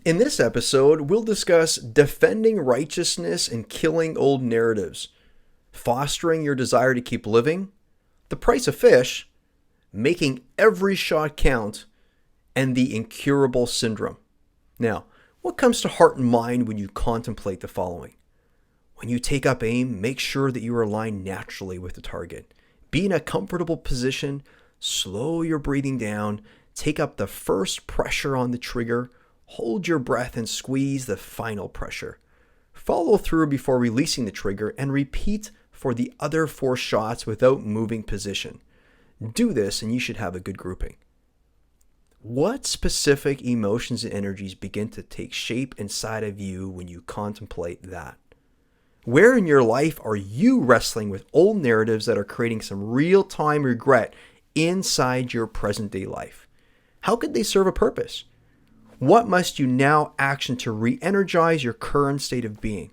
In this episode, we'll discuss defending righteousness and killing old narratives, fostering your desire to keep living, the price of fish, making every shot count, and the incurable syndrome. Now, what comes to heart and mind when you contemplate the following? When you take up aim, make sure that you are aligned naturally with the target. Be in a comfortable position, slow your breathing down, take up the first pressure on the trigger, hold your breath and squeeze the final pressure. Follow through before releasing the trigger and repeat for the other 4 shots without moving position. Do this and you should have a good grouping. What specific emotions and energies begin to take shape inside of you when you contemplate that? Where in your life are you wrestling with old narratives that are creating some real-time regret inside your present-day life? How could they serve a purpose? What must you now action to re-energize your current state of being?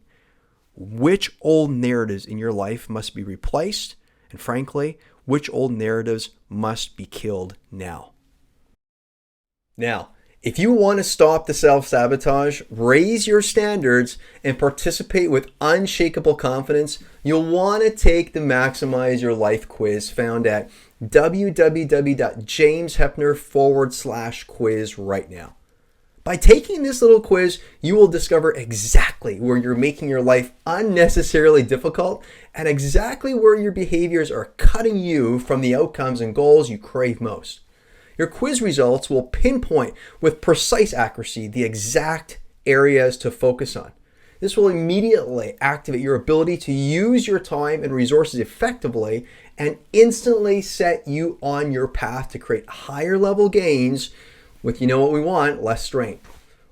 Which old narratives in your life must be replaced? And frankly, which old narratives must be killed now? Now, if you want to stop the self-sabotage, raise your standards, and participate with unshakable confidence, you'll want to take the Maximize Your Life quiz found at www.jamesheppner.com/quiz right now. By taking this little quiz, you will discover exactly where you're making your life unnecessarily difficult and exactly where your behaviors are cutting you from the outcomes and goals you crave most. Your quiz results will pinpoint with precise accuracy the exact areas to focus on. This will immediately activate your ability to use your time and resources effectively and instantly set you on your path to create higher level gains with, you know what we want, less strain.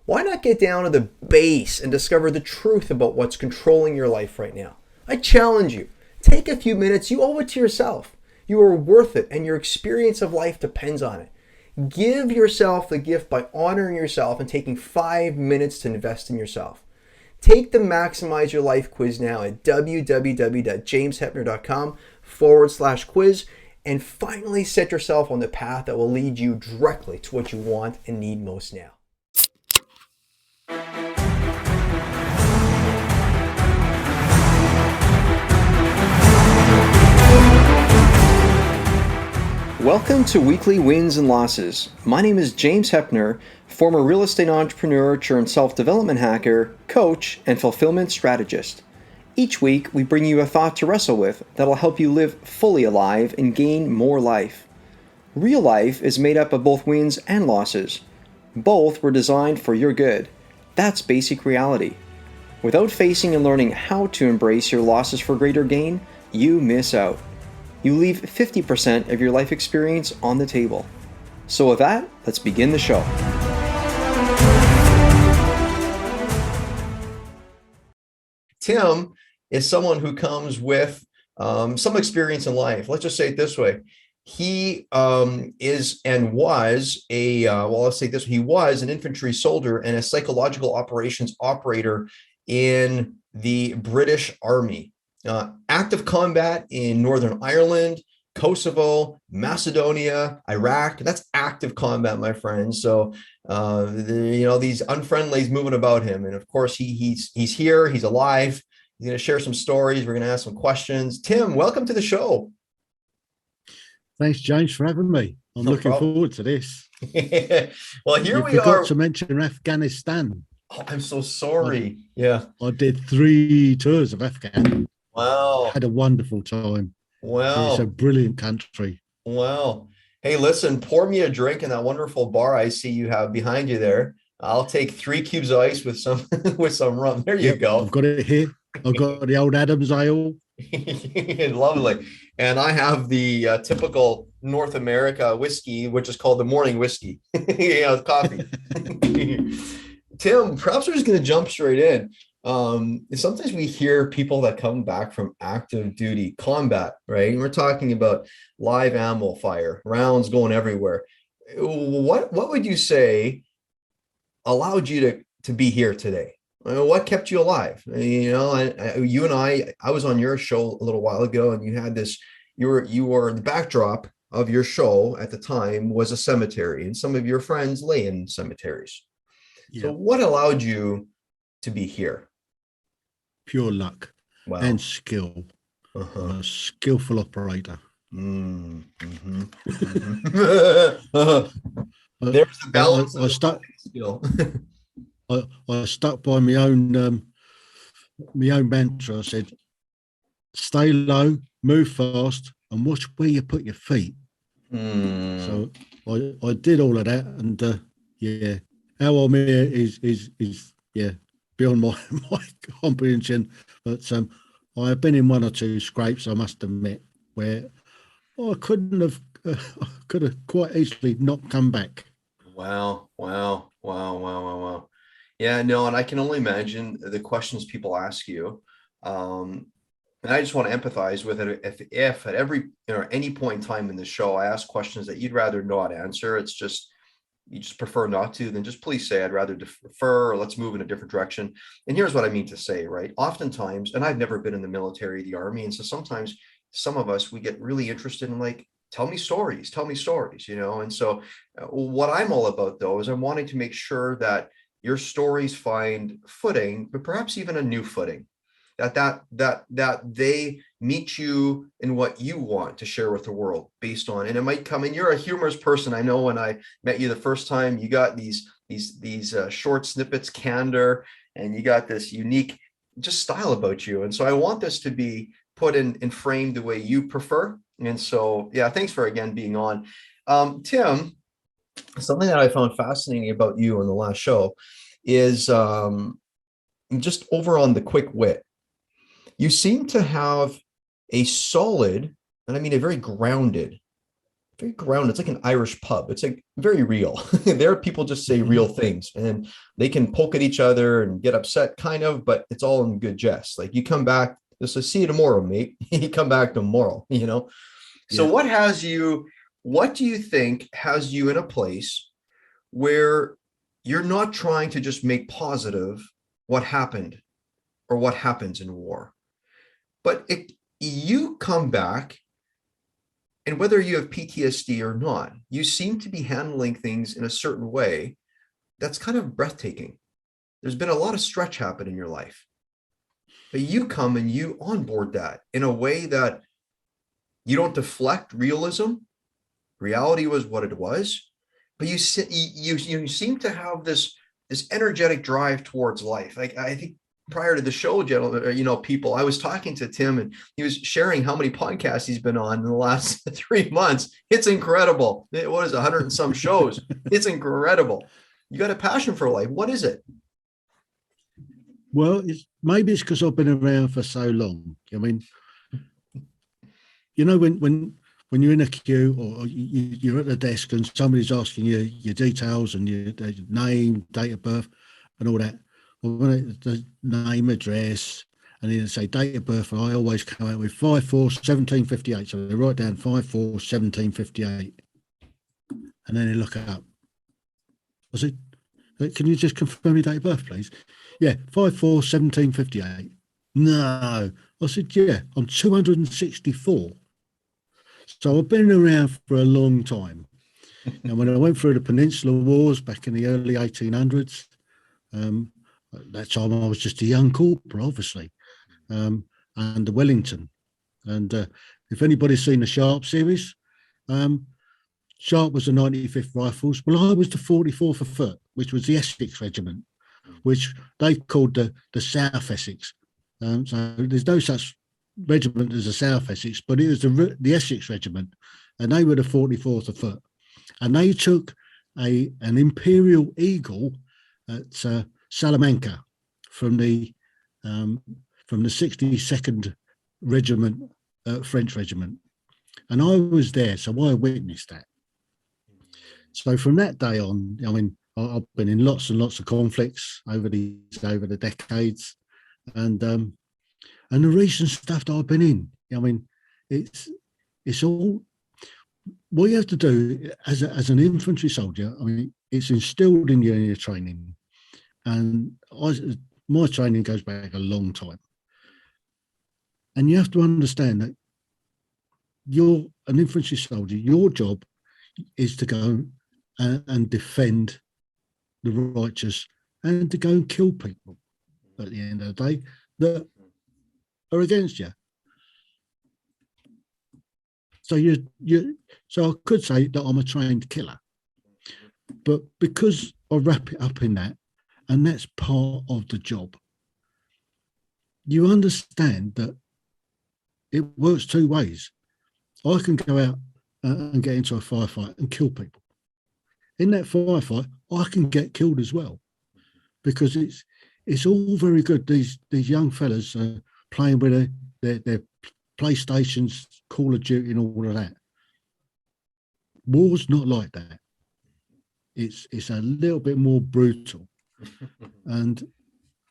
Why not get down to the base and discover the truth about what's controlling your life right now? I challenge you. Take a few minutes. You owe it to yourself. You are worth it, and your experience of life depends on it. Give yourself the gift by honoring yourself and taking 5 minutes to invest in yourself. Take the Maximize Your Life quiz now at www.jamesheppner.com/quiz and finally set yourself on the path that will lead you directly to what you want and need most now. Welcome to Weekly Wins and Losses. My name is James Heppner, former real estate entrepreneur turned self-development hacker, coach, and fulfillment strategist. Each week, we bring you a thought to wrestle with that'll help you live fully alive and gain more life. Real life is made up of both wins and losses. Both were designed for your good. That's basic reality. Without facing and learning how to embrace your losses for greater gain, you miss out. You leave 50% of your life experience on the table. So with that, let's begin the show. Tim is someone who comes with some experience in life. Let's just say it this way. He is and was let's say this, he was an infantry soldier and a psychological operations operator in the British Army. Active combat in Northern Ireland, Kosovo, Macedonia, Iraq. That's active combat, my friends. So, these unfriendlies moving about him. And of course, he's here. He's alive. He's going to share some stories. We're going to ask some questions. Tim, welcome to the show. Thanks, James, for having me. I'm looking forward to this. Well, here we are. You forgot to mention Afghanistan. Oh, I'm so sorry. Yeah. I did 3 tours of Afghanistan. Wow. Had a wonderful time. Wow. It's a brilliant country. Wow. Hey, listen, pour me a drink in that wonderful bar I see you have behind you there. I'll take 3 cubes of ice with some with some rum. There you go. I've got it here. I've got the old Adams Ale. Lovely. And I have the typical North America whiskey, which is called the morning whiskey. Coffee. Tim, perhaps we're just going to jump straight in. Sometimes we hear people that come back from active duty combat, right? And we're talking about live ammo fire, rounds going everywhere. What would you say allowed you to be here today? What kept you alive? You and I was on your show a little while ago, and you had this. You were the backdrop of your show at the time was a cemetery, and some of your friends lay in cemeteries. So Yeah, what allowed you to be here? pure luck and Wow. skill. I'm Uh-huh. a skillful operator. Mm, mhm, mhm. I, There's the balance I, of I the luck stuck. and skill. I stuck by my own mantra. I said, "Stay low, move fast, and watch where you put your feet." Hmm. So I did all of that, and yeah, how I'm here is yeah beyond my my comprehension. But I have been in one or two scrapes, I must admit, where I couldn't have, I could have quite easily not come back. Wow, wow, wow, wow, wow, wow. Yeah, no, and I can only imagine the questions people ask you. Um, and I just want to empathize with it. If at every, any point in time in the show, I ask questions that you'd rather not answer, it's just you just prefer not to, then just please say I'd rather defer, or let's move in a different direction. And here's what I mean to say, right? Oftentimes, and I've never been in the military, the army, and so sometimes some of us we get really interested in like, tell me stories, And so what I'm all about though is I'm wanting to make sure that your stories find footing, but perhaps even a new footing that they meet you in what you want to share with the world based on, and it might come, and you're a humorous person. I know when I met you the first time, you got these short snippets, candor, and you got this unique just style about you. And so I want this to be put in frame the way you prefer. And so, yeah, thanks for again being on. Tim, something that I found fascinating about you on the last show is just over on the quick wit. You seem to have a solid, and I mean a very grounded. It's like an Irish pub. It's like very real. There are people just say Mhm. real things and they can poke at each other and get upset, kind of, but it's all in good jest. Like you come back, just say, see you tomorrow, mate. You come back tomorrow. So Yeah. what do you think has you in a place where you're not trying to just make positive what happened or what happens in war? But you come back, and whether you have PTSD or not, you seem to be handling things in a certain way that's kind of breathtaking. There's been a lot of stretch happen in your life, but you come and you onboard that in a way that you don't deflect realism. Reality was what it was, but you seem to have this energetic drive towards life. Like I think prior to the show, gentlemen, people, I was talking to Tim and he was sharing how many podcasts he's been on in the last 3 months. It's incredible. What is 100 and some shows? It's incredible. You got a passion for life. What is it? Well, maybe it's because I've been around for so long. I mean, when you're in a queue or you're at the desk and somebody's asking you your details and your name, date of birth, and all that. Well, when the name, address, and then they say date of birth, I always come out with 5/4/1758. So they write down 5/4/1758, and then they look up. I said, "Can you just confirm your date of birth, please?" Yeah, 5/4/1758. No, I said, "Yeah, I'm 264." So I've been around for a long time. And when I went through the Peninsular Wars back in the early 1800s, um, at that time I was just a young corporal, obviously, and the Wellington. And if anybody's seen the Sharp series, um, Sharp was the 95th Rifles. Well, I was the 44th Foot, which was the Essex Regiment, which they called the South Essex. So there's no such regiment as the South Essex, but it was the Essex Regiment, and they were the 44th Foot. And they took an Imperial Eagle at Salamanca from the um, from the 62nd Regiment, French Regiment, and I was there, so I witnessed that. So from that day on, I mean, I've been in lots and lots of conflicts over the decades, and and the recent stuff that I've been in. I mean, it's it's all what you have to do as an infantry soldier. I mean, it's instilled in you in your training, and my training goes back a long time, and you have to understand that you're an infantry soldier. Your job is to go and defend the righteous and to go and kill people at the end of the day that are against you. So so I could say that I'm a trained killer, but because I wrap it up in that, and that's part of the job, you understand that it works two ways. I can go out and get into a firefight and kill people. In that firefight, I can get killed as well, because it's all very good. These young fellas playing with their PlayStations, Call of Duty, and all of that. War's not like that. It's a little bit more brutal. And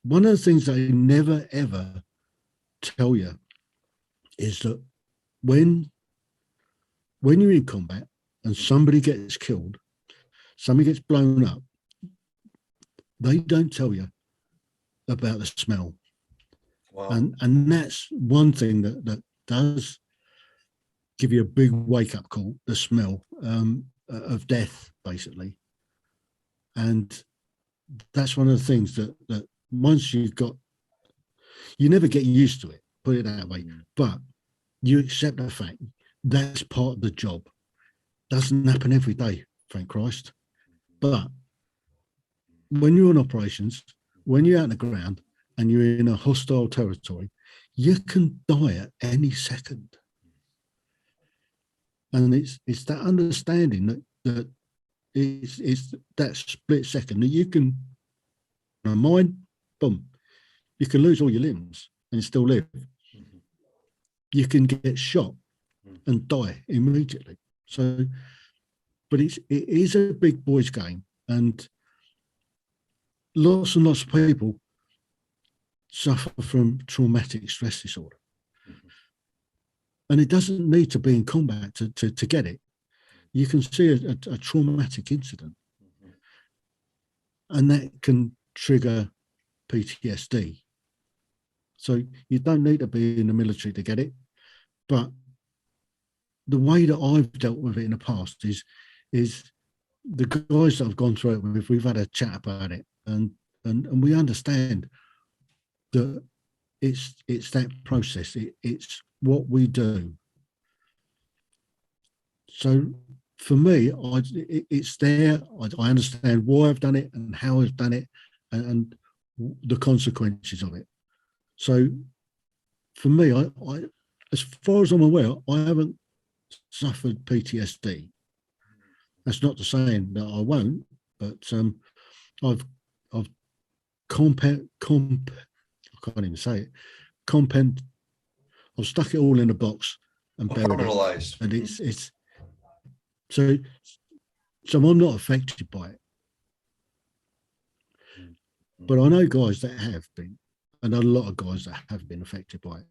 one of the things they never ever tell you is that when you're in combat and somebody gets killed, somebody gets blown up, they don't tell you about the smell. Wow. And that's one thing that does give you a big wake-up call, the smell of death, basically. And that's one of the things that once you've got, you never get used to it, put it that way, but you accept the fact that's part of the job. Doesn't happen every day, thank Christ. But when you're on operations, when you're out on the ground and you're in a hostile territory, you can die at any second. And it's that understanding that it's that split second that you can, mine, boom, you can lose all your limbs and still live. You can get shot and die immediately. So, but it is a big boys game, and lots of people suffer from traumatic stress disorder. And it doesn't need to be in combat to get it. You can see a traumatic incident, and that can trigger PTSD. So you don't need to be in the military to get it. But the way that I've dealt with it in the past is the guys that I've gone through it with, we've had a chat about it, and we understand that it's that process. It's what we do. So for me, it's there. I understand why I've done it and how I've done it, and the consequences of it. So for me, I as far as I'm aware, I haven't suffered PTSD. That's not to say that I won't, but I've I can't even say it. I've stuck it all in a box and buried it. And it's so I'm not affected by it. But I know guys that have been, and a lot of guys that have been affected by it.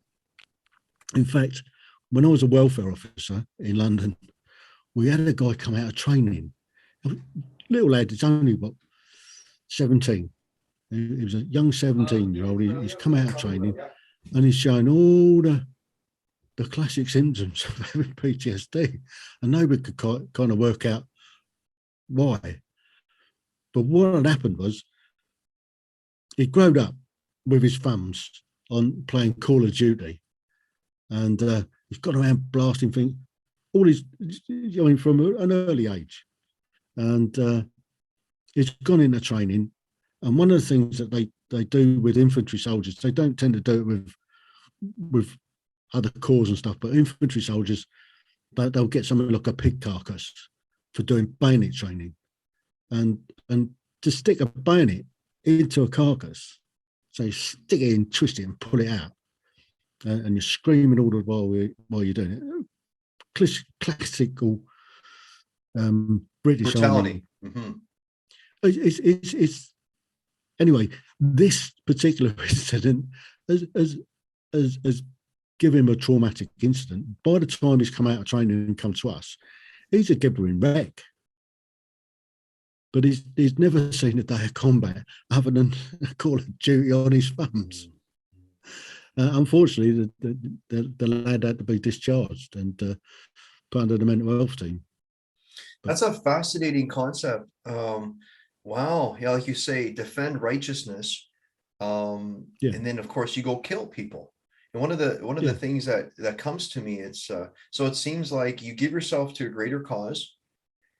In fact, when I was a welfare officer in London, we had a guy come out of training. A little lad, it's only what, 17. He was a young 17-year-old. He's come out of training and he's showing all the classic symptoms of having PTSD. And nobody could kind of work out why. But what had happened was he growed up with his thumbs on playing Call of Duty. And he's gone around blasting things, from an early age. And he's gone into training. And one of the things that they do with infantry soldiers, they don't tend to do it with other corps and stuff, but infantry soldiers, they'll get something like a pig carcass for doing bayonet training. And to stick a bayonet into a carcass, so you stick it in, twist it and pull it out. And you're screaming all the while you're doing it. Classical British brutality. Army. It's anyway. This particular incident has given him a traumatic incident. By the time he's come out of training and come to us, he's a gibbering wreck. But he's never seen a day of combat other than Call of Duty on his thumbs. Unfortunately, the lad had to be discharged and put under the mental health team. That's a fascinating concept. Wow. Yeah, like you say, defend righteousness. Yeah, And then of course you go kill people. And one of the yeah, things that comes to me, it's so it seems like you give yourself to a greater cause.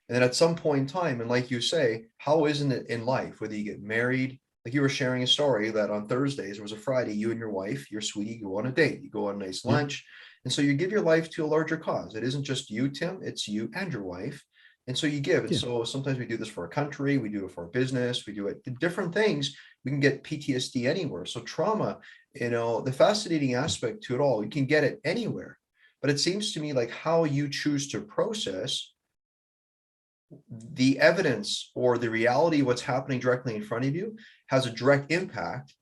And then at some point in time, and like you say, how isn't it in life, whether you get married, like you were sharing a story that on Thursdays, it was a Friday, you and your wife, your sweetie, go on a date, you go on a nice yeah, lunch. And so you give your life to a larger cause. It isn't just you, Tim, it's you and your wife. And so you give. And yeah. so sometimes we do this for our country, we do it for our business, we do it different things. We can get PTSD anywhere. So trauma, the fascinating aspect to it all, you can get it anywhere. But it seems to me like how you choose to process the evidence or the reality of what's happening directly in front of you has a direct impact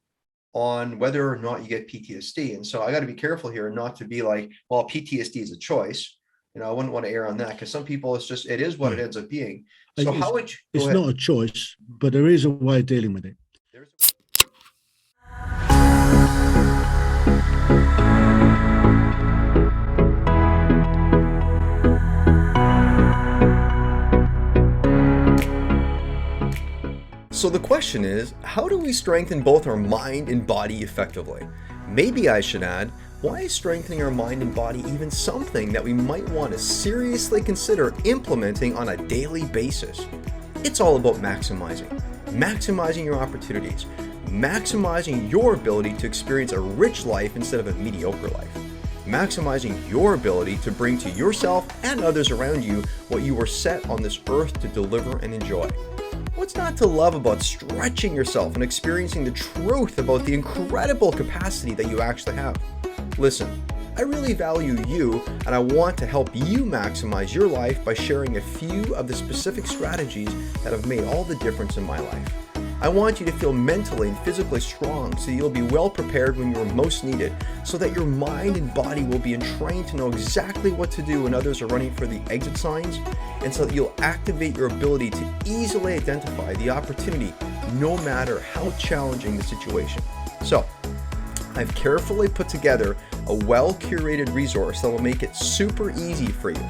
on whether or not you get PTSD. And so I got to be careful here not to be like, well, PTSD is a choice. I wouldn't want to err on that because some people it is what it Yeah. ends up being. So It's how would you go it's ahead? not a choice, but there is a way of dealing with it. There's So the question is, how do we strengthen both our mind and body effectively? Maybe I should add, why is strengthening our mind and body even something that we might want to seriously consider implementing on a daily basis? It's all about maximizing your opportunities, maximizing your ability to experience a rich life instead of a mediocre life, maximizing your ability to bring to yourself and others around you what you were set on this earth to deliver and enjoy. What's not to love about stretching yourself and experiencing the truth about the incredible capacity that you actually have? Listen, I really value you and I want to help you maximize your life by sharing a few of the specific strategies that have made all the difference in my life. I want you to feel mentally and physically strong so you'll be well prepared when you're most needed, so that your mind and body will be entrained to know exactly what to do when others are running for the exit signs, and so that you'll activate your ability to easily identify the opportunity no matter how challenging the situation. So, I've carefully put together a well-curated resource that will make it super easy for you.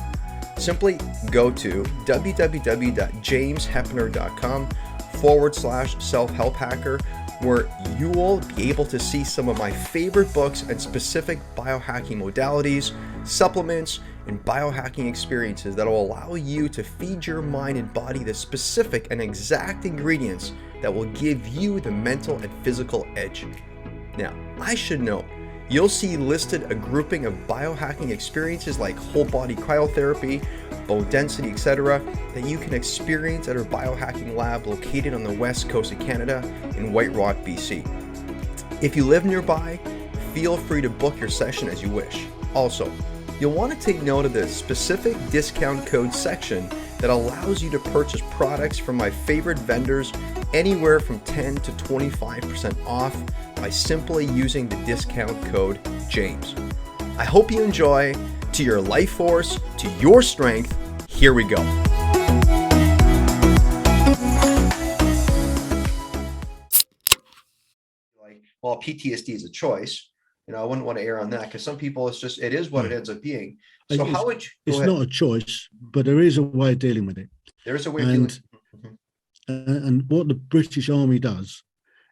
Simply go to www.jamesheppner.com/self-help hacker, where you will be able to see some of my favorite books and specific biohacking modalities, supplements, and biohacking experiences that will allow you to feed your mind and body the specific and exact ingredients that will give you the mental and physical edge. Now, I should note, you'll see listed a grouping of biohacking experiences like whole body cryotherapy, bone density, etc., that you can experience at our biohacking lab located on the west coast of Canada in White Rock, BC. If you live nearby, feel free to book your session as you wish. Also, you'll want to take note of the specific discount code section that allows you to purchase products from my favorite vendors anywhere from 10 to 25% off by simply using the discount code JAMES. I hope you enjoy. To your life force, to your strength, here we go. Like, well, PTSD is a choice. I wouldn't want to err on that because some people it is what it Yeah. ends up being. So It's how would you go it's ahead? not a choice, but there is a way of dealing with it. There's a way of dealing. And Mhm. and what the British Army does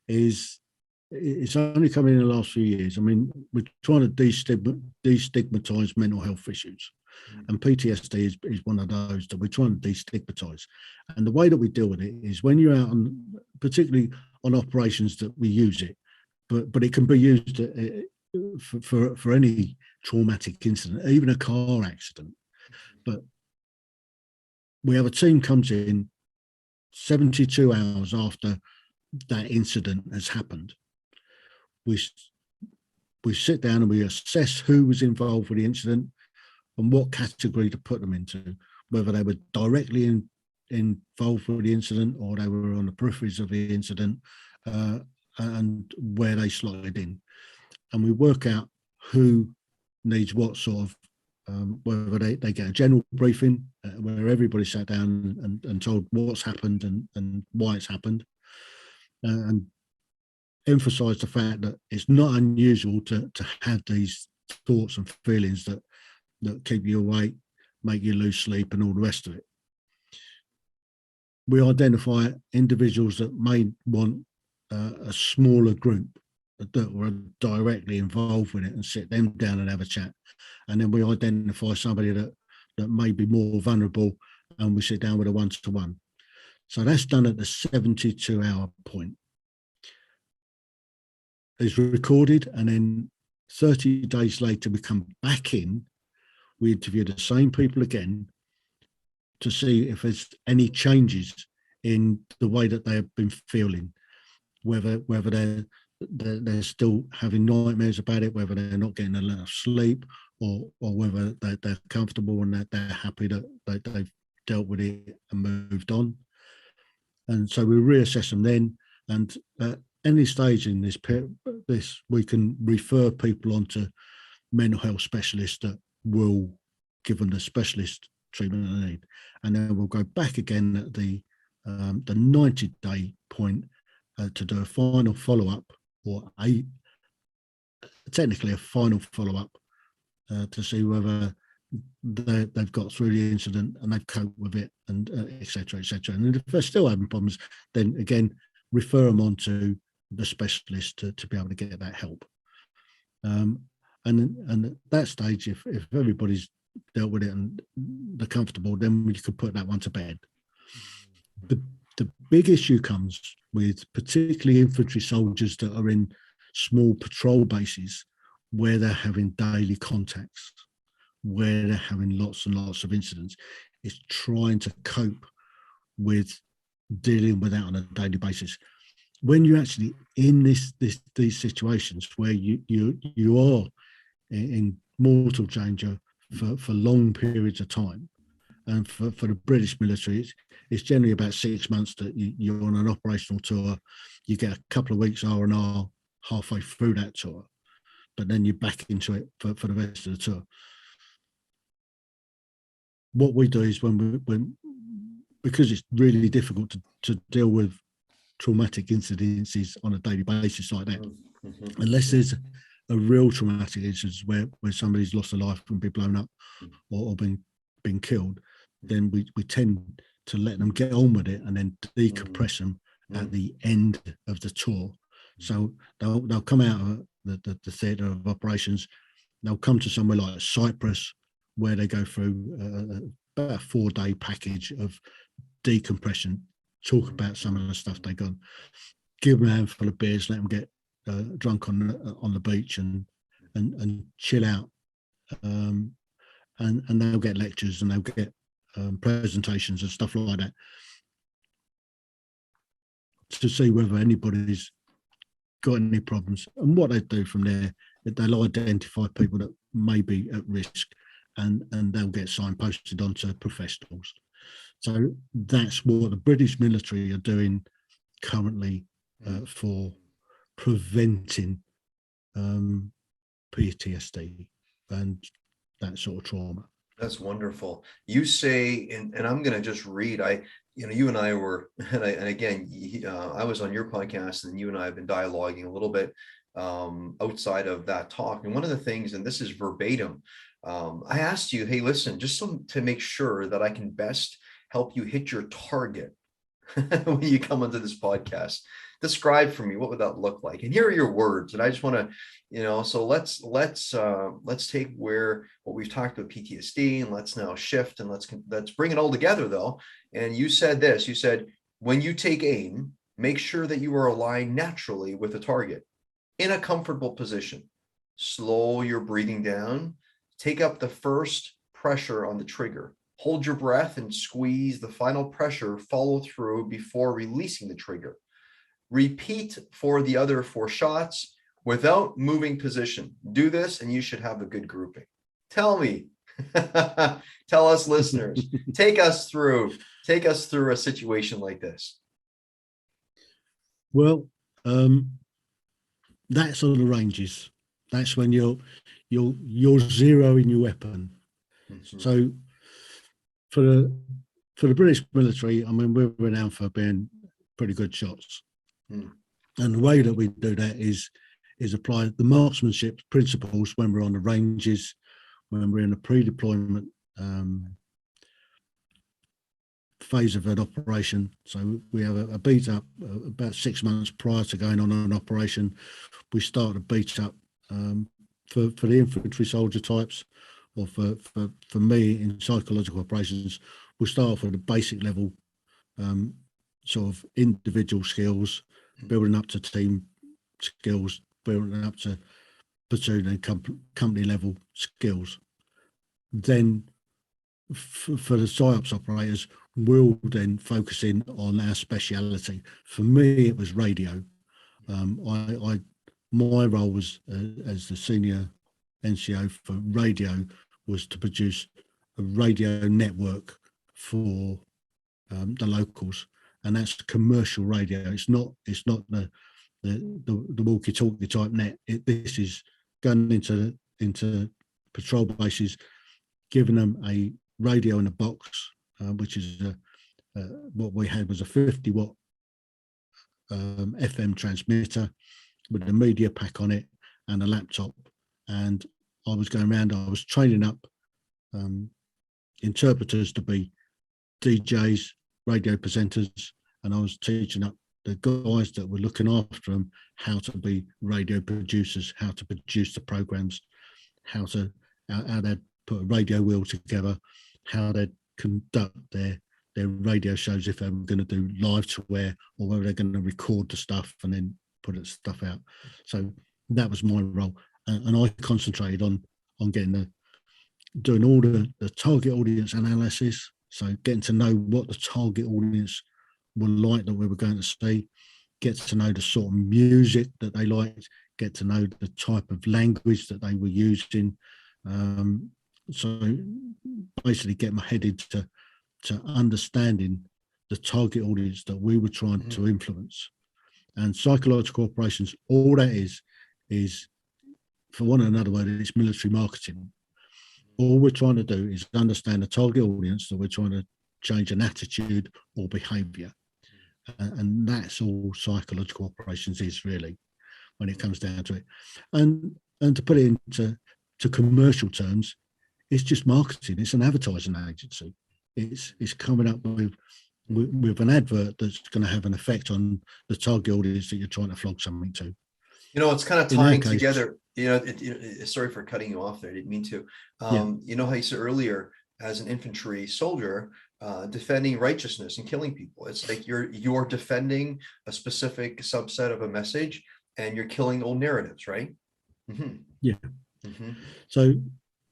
is it's only come in the last few years. I mean, we're trying to destigmatize mental health issues, and PTSD is one of those that we're trying to destigmatize. And the way that we deal with it is when you're out on, particularly on operations, that we use it, but it can be used for any traumatic incident, even a car accident. But we have a team comes in 72 hours after that incident has happened. We we sit down and we assess who was involved with the incident and what category to put them into, whether they were directly involved with the incident or they were on the peripheries of the incident, and where they slotted in. And we work out who needs what sort of, whether they get a general briefing where everybody sat down and told what's happened and why it's happened, and emphasize the fact that it's not unusual to have these thoughts and feelings that keep you awake, make you lose sleep, and all the rest of it. we identify individuals that may want a smaller group that were directly involved with it and sit them down and have a chat. And then we identify somebody that may be more vulnerable and we sit down with a one-to-one. So that's done at the 72-hour point. It's recorded, and then 30 days later, we come back in, we interview the same people again to see if there's any changes in the way that they have been feeling, whether they're still having nightmares about it, whether they're not getting enough sleep, or whether they're comfortable and that they're happy that they've dealt with it and moved on. And so we reassess them then, and at any stage in this we can refer people onto mental health specialists that will give them the specialist treatment they need. And then we'll go back again at the 90-day point to do a final follow-up, or technically a final follow-up, to see whether they've got through the incident and they've coped with it, and et cetera, et cetera. And if they're still having problems, then again, refer them on to the specialist to be able to get that help. And at that stage, if everybody's dealt with it and they're comfortable, then we could put that one to bed. The big issue comes with particularly infantry soldiers that are in small patrol bases where they're having daily contacts, where they're having lots and lots of incidents. It's trying to cope with dealing with that on a daily basis. When you're actually in these situations where you are in mortal danger for long periods of time, and for the British military, it's generally about 6 months that you're on an operational tour. You get a couple of weeks R&R halfway through that tour, but then you're back into it for the rest of the tour. What we do is because it's really difficult to deal with traumatic incidences on a daily basis like that, unless there's a real traumatic incident where somebody's lost a life and been blown up or been killed, then we tend to let them get on with it and then decompress them at the end of the tour. So they'll come out of the theatre of operations, they'll come to somewhere like Cyprus, where they go through about a 4-day package of decompression, talk about some of the stuff they got, give them a handful of beers, let them get drunk on the beach and chill out, and they'll get lectures and they'll get presentations and stuff like that to see whether anybody's got any problems. And what they do from there, they'll identify people that may be at risk, and they'll get signposted onto professionals. So that's what the British military are doing currently for preventing PTSD and that sort of trauma. That's wonderful. You say, and I'm going to just read, you and I were, and again, I was on your podcast, and you and I have been dialoguing a little bit outside of that talk. And one of the things, and this is verbatim, I asked you, hey, listen, just to make sure that I can best help you hit your target when you come onto this podcast, describe for me, what would that look like? And here are your words. And I just want to, so let's take what we've talked about PTSD, and let's now shift, and let's bring it all together though. And you said this, you said, when you take aim, make sure that you are aligned naturally with the target in a comfortable position. Slow your breathing down, take up the first pressure on the trigger. Hold your breath and squeeze the final pressure, follow through before releasing the trigger. Repeat for the other 4 shots without moving position. Do this and you should have a good grouping. Tell me, tell us listeners, take us through a situation like this. Well, that's on the ranges. That's when you're zeroing your weapon. Mm-hmm. So for the British military, I mean, we're renowned for being pretty good shots. And the way that we do that is apply the marksmanship principles when we're on the ranges, when we're in a pre-deployment phase of an operation. So we have a beat up about 6 months prior to going on an operation. We start a beat up for the infantry soldier types, or for me in psychological operations. We start off with a basic level, sort of individual skills, building up to team skills, building up to platoon and company level skills. Then for the PSYOPs operators, we'll then focus in on our speciality. For me, it was radio. My role was as the senior NCO for radio was to produce a radio network for the locals, and that's commercial radio. It's not the walkie-talkie type net. This is going into patrol bases, giving them a radio in a box, which is what we had was a 50-watt FM transmitter with a media pack on it and a laptop. And I was going around, I was training up interpreters to be DJs, radio presenters, and I was teaching up the guys that were looking after them how to be radio producers, how to produce the programs, how they'd put a radio wheel together, how they'd conduct their radio shows if they were going to do live to air, or whether they're going to record the stuff and then put the stuff out. So that was my role, and I concentrated on doing all the target audience analysis. So getting to know what the target audience were like that we were going to see, get to know the sort of music that they liked, get to know the type of language that they were using. So basically get my head into understanding the target audience that we were trying to influence. And psychological operations, all that is for one another word, it's military marketing. All we're trying to do is understand the target audience that we're trying to change an attitude or behaviour. And that's all psychological operations is really, when it comes down to it. And to put it into commercial terms, it's just marketing. It's an advertising agency. It's coming up with an advert that's going to have an effect on the target audience that you're trying to flog something to. It's kind of tying together, sorry for cutting you off there. I didn't mean to. You know how you said earlier, as an infantry soldier, defending righteousness and killing people. It's like you're defending a specific subset of a message and you're killing old narratives, right? Mm-hmm. Yeah. Mm-hmm. So,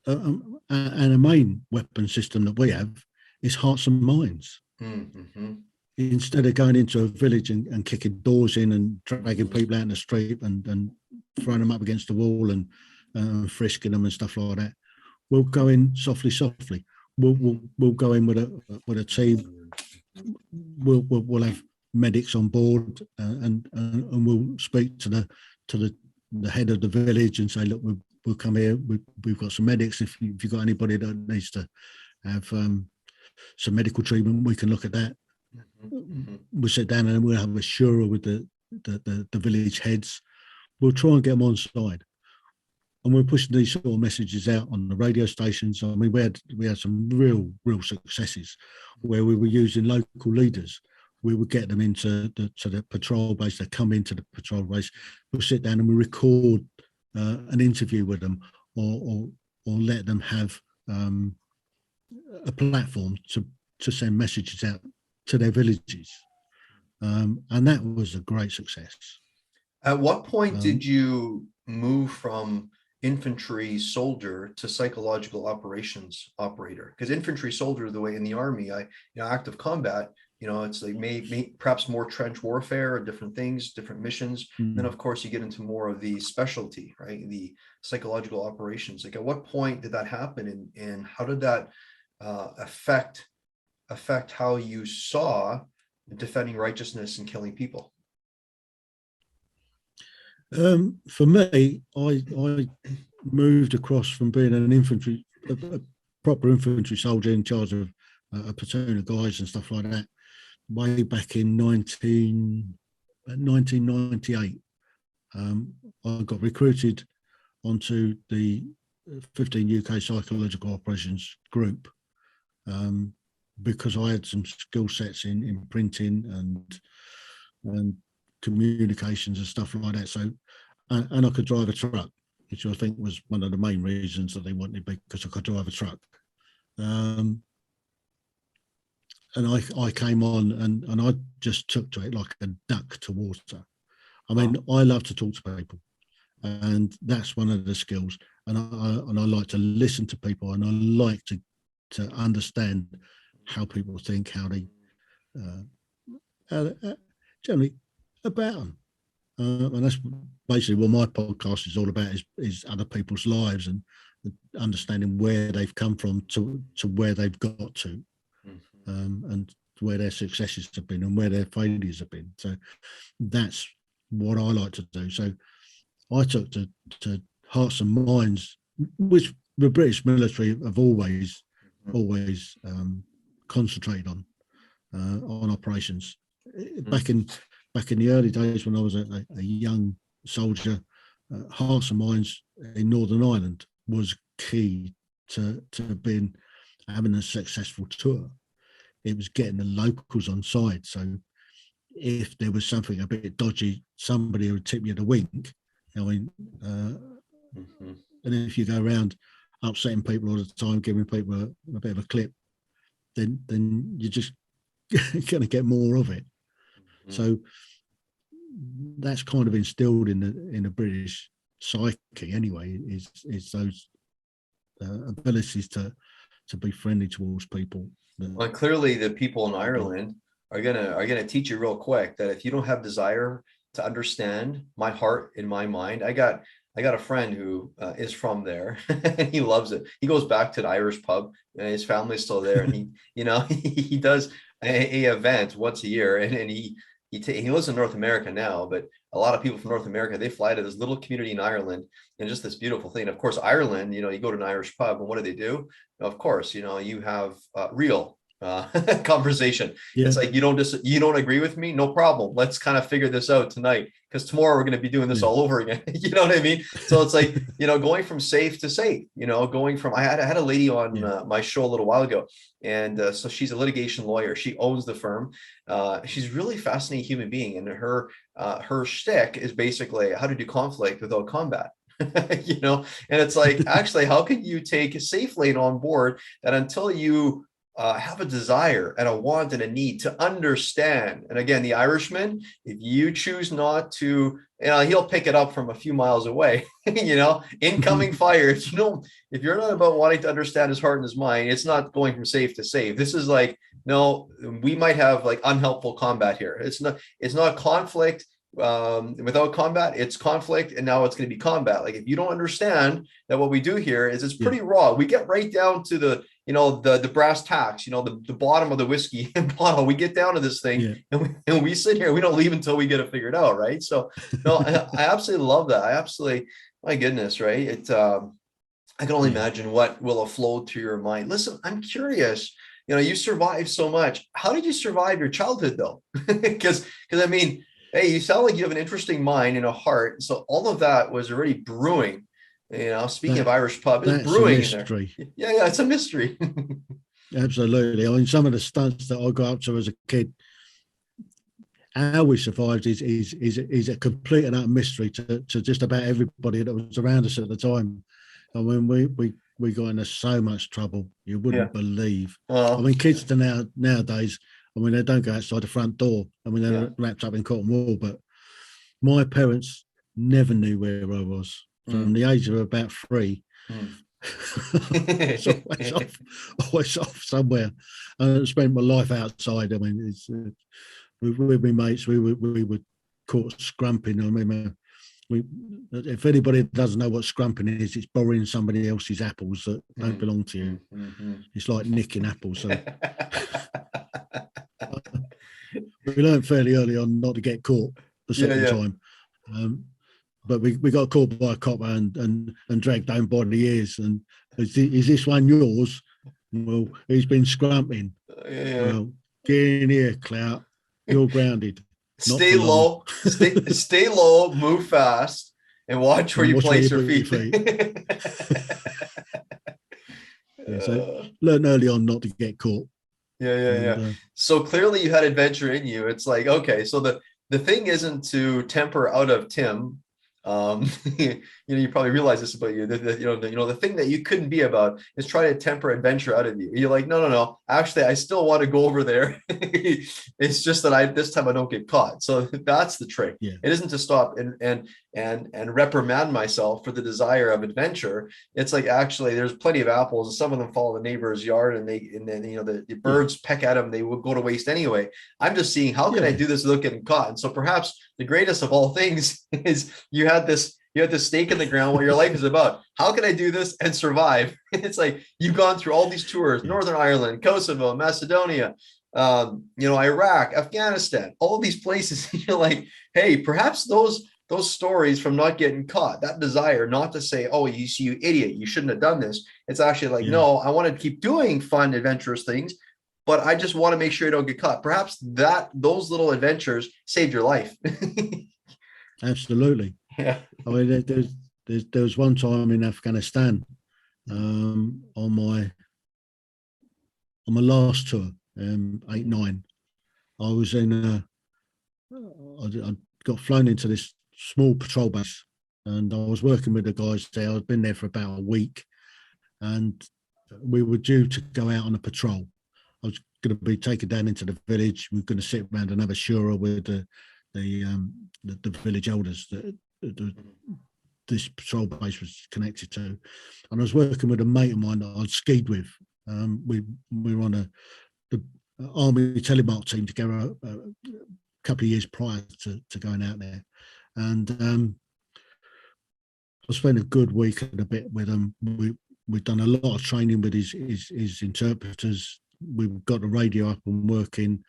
and a main weapon system that we have is hearts and minds. Mm-hmm. Instead of going into a village and kicking doors in and dragging people out in the street and throwing them up against the wall and frisking them and stuff like that, we'll go in softly. We'll go in with a team. We'll have medics on board and we'll speak to the head of the village and say, look, we'll come here. We've got some medics. If you've got anybody that needs to have some medical treatment, we can look at that. Mm-hmm. We'll sit down and we'll have a shura with the village heads. We'll try and get them on side, and we're pushing these sort of messages out on the radio stations. I mean, we had some real successes where we were using local leaders. We would get them into the patrol base. They come into the patrol base. We'll sit down and we record an interview with them, or let them have a platform to send messages out to their villages, and that was a great success. At what point did you move from infantry soldier to psychological operations operator? Because infantry soldier, the way in the army, active combat, it's like maybe perhaps more trench warfare, different things, different missions. Then of course you get into more of the specialty, right? The psychological operations. Like, at what point did that happen, and how did that affect how you saw defending righteousness and killing people? For me, I moved across from being a proper infantry soldier in charge of a platoon of guys and stuff like that, way back in 1998. I got recruited onto the 15 UK psychological operations group because I had some skill sets in printing and communications and stuff like that. So, and I could drive a truck, which I think was one of the main reasons that they wanted me, because I could drive a truck. And I came on and I just took to it like a duck to water. I mean, I love to talk to people, and that's one of the skills. And I like to listen to people, and I like to understand how people think, how they generally about them. And that's basically what my podcast is all about, is other people's lives and understanding where they've come from to where they've got to, and where their successes have been and where their failures have been. So that's what I like to do. So I took to hearts and minds, which the British military have always concentrated on operations. Back in the early days when I was a young soldier, hearts and minds in Northern Ireland was key to having a successful tour. It was getting the locals on side. So if there was something a bit dodgy, somebody would tip you the wink. I mean, and if you go around upsetting people all the time, giving people a bit of a clip, then you're just going to get more of it. So that's kind of instilled in the British psyche anyway, is those abilities to be friendly towards people. Well, clearly the people in Ireland are gonna teach you real quick that if you don't have desire to understand my heart and my mind, I got a friend who is from there and he loves it. He goes back to the Irish pub and his family's still there, and he does a event once a year, and he lives in North America now, but a lot of people from North America, they fly to this little community in Ireland, and just this beautiful thing. Of course, Ireland, you go to an Irish pub, and what do? Of course, you have real conversation. Yeah. It's like, you don't agree with me? No problem. Let's kind of figure this out tonight, because tomorrow we're going to be doing this all over again. You know what I mean? So it's like, going from safe to safe, going from, I had a lady on my show a little while ago, and so she's a litigation lawyer. She owns the firm. She's a really fascinating human being, and her shtick is basically how to do conflict without combat. And it's like, actually, how can you take a safe lane on board that until you have a desire and a want and a need to understand? And again, the Irishman, if you choose not to, he'll pick it up from a few miles away. Incoming fire. If you're not about wanting to understand his heart and his mind, it's not going from safe to safe. This is like, no, we might have like unhelpful combat here. It's not conflict without combat. It's conflict, and now it's going to be combat. Like, if you don't understand that what we do here is, it's pretty raw. We get right down to the the brass tacks, the bottom of the whiskey bottle. We get down to this thing, and we sit here. We don't leave until we get it figured out, right? So no, I absolutely love that. My goodness, right? I can only imagine what will have flowed through your mind. Listen, I'm curious. You survived so much. How did you survive your childhood, though? Because I mean, hey, you sound like you have an interesting mind and a heart. So all of that was already brewing. Speaking of Irish pub, it's brewing in there. Yeah, it's a mystery. Absolutely. I mean, some of the stunts that I got up to as a kid, how we survived is a complete and utter mystery to just about everybody that was around us at the time. I mean, we got into so much trouble you wouldn't believe. I mean, kids nowadays, I mean, they don't go outside the front door. I mean, they're wrapped up in cotton wool. But my parents never knew where I was from the age of about 3. So always off somewhere. I spent my life outside. I mean, it's with my mates, we were caught scrumping. I mean, if anybody doesn't know what scrumping is, it's borrowing somebody else's apples that don't belong to you. It's like nicking apples. So we learned fairly early on not to get caught the second time. But we got caught by a copper and dragged down by the ears. And is this one yours? Well, he's been scrumping. Well, get in here, Clout. You're grounded. Stay low, stay low, move fast, and watch where you place your feet. So learn early on not to get caught. Yeah. And So clearly you had adventure in you. It's like, okay, so the thing isn't to temper out of Tim. You probably realize this about you. The thing that you couldn't be about is try to temper adventure out of you. You're like, no. Actually, I still want to go over there. It's just that this time I don't get caught. So that's the trick. yeah, It isn't to stop and reprimand myself for the desire of adventure. It's like, actually there's plenty of apples, and some of them fall in the neighbor's yard, and then the yeah, birds peck at them. They will go to waste anyway. I'm just seeing, how can I yeah, do this without getting caught? And so perhaps the greatest of all things is you had this stake in the ground, what your life is about. How can I do this and survive? It's like, you've gone through all these tours: yeah. Northern Ireland, Kosovo, Macedonia, Iraq, Afghanistan, all of these places. You're like, hey, perhaps those stories from not getting caught, that desire not to say, oh, you idiot, you shouldn't have done this. It's actually like, Yeah, no, I want to keep doing fun, adventurous things, but I just want to make sure you don't get caught. Perhaps those little adventures saved your life. absolutely. Yeah. I mean, there was one time in Afghanistan on my last tour, 8-9. I was I got flown into this small patrol base, and I was working with the guys there. I'd been there for about a week, and we were due to go out on a patrol. I was going to be taken down into the village. We were going to sit around and have a shura with the village elders that this patrol base was connected to. And I was working with a mate of mine that I'd skied with. We were on the army telemark team together a couple of years prior to going out there, and I spent a good week and a bit with him. We'd done a lot of training with his interpreters. We got the radio up and working.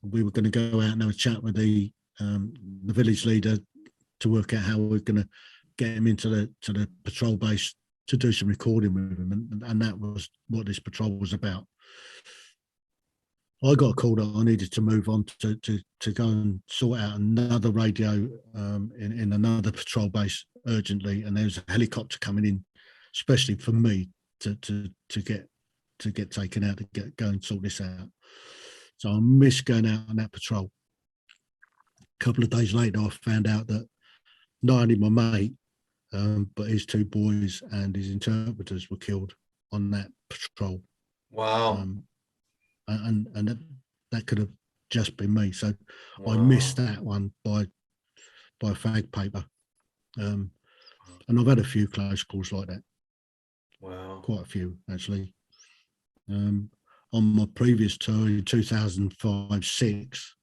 We were going to go out and have a chat with the village leader to work out how we're going to get him into the patrol base to do some recording with him, and that was what this patrol was about. I got a call that I needed to move on to go and sort out another radio in another patrol base urgently, and there was a helicopter coming in, especially for me to get taken out to go and sort this out. So I missed going out on that patrol. A couple of days later, I found out that not only my mate, but his two boys and his interpreters were killed on that patrol. Wow. And that could have just been me. So I Wow. missed that one by fag paper. And I've had a few close calls like that. Wow. Quite a few, actually. On my previous tour in 2005-06,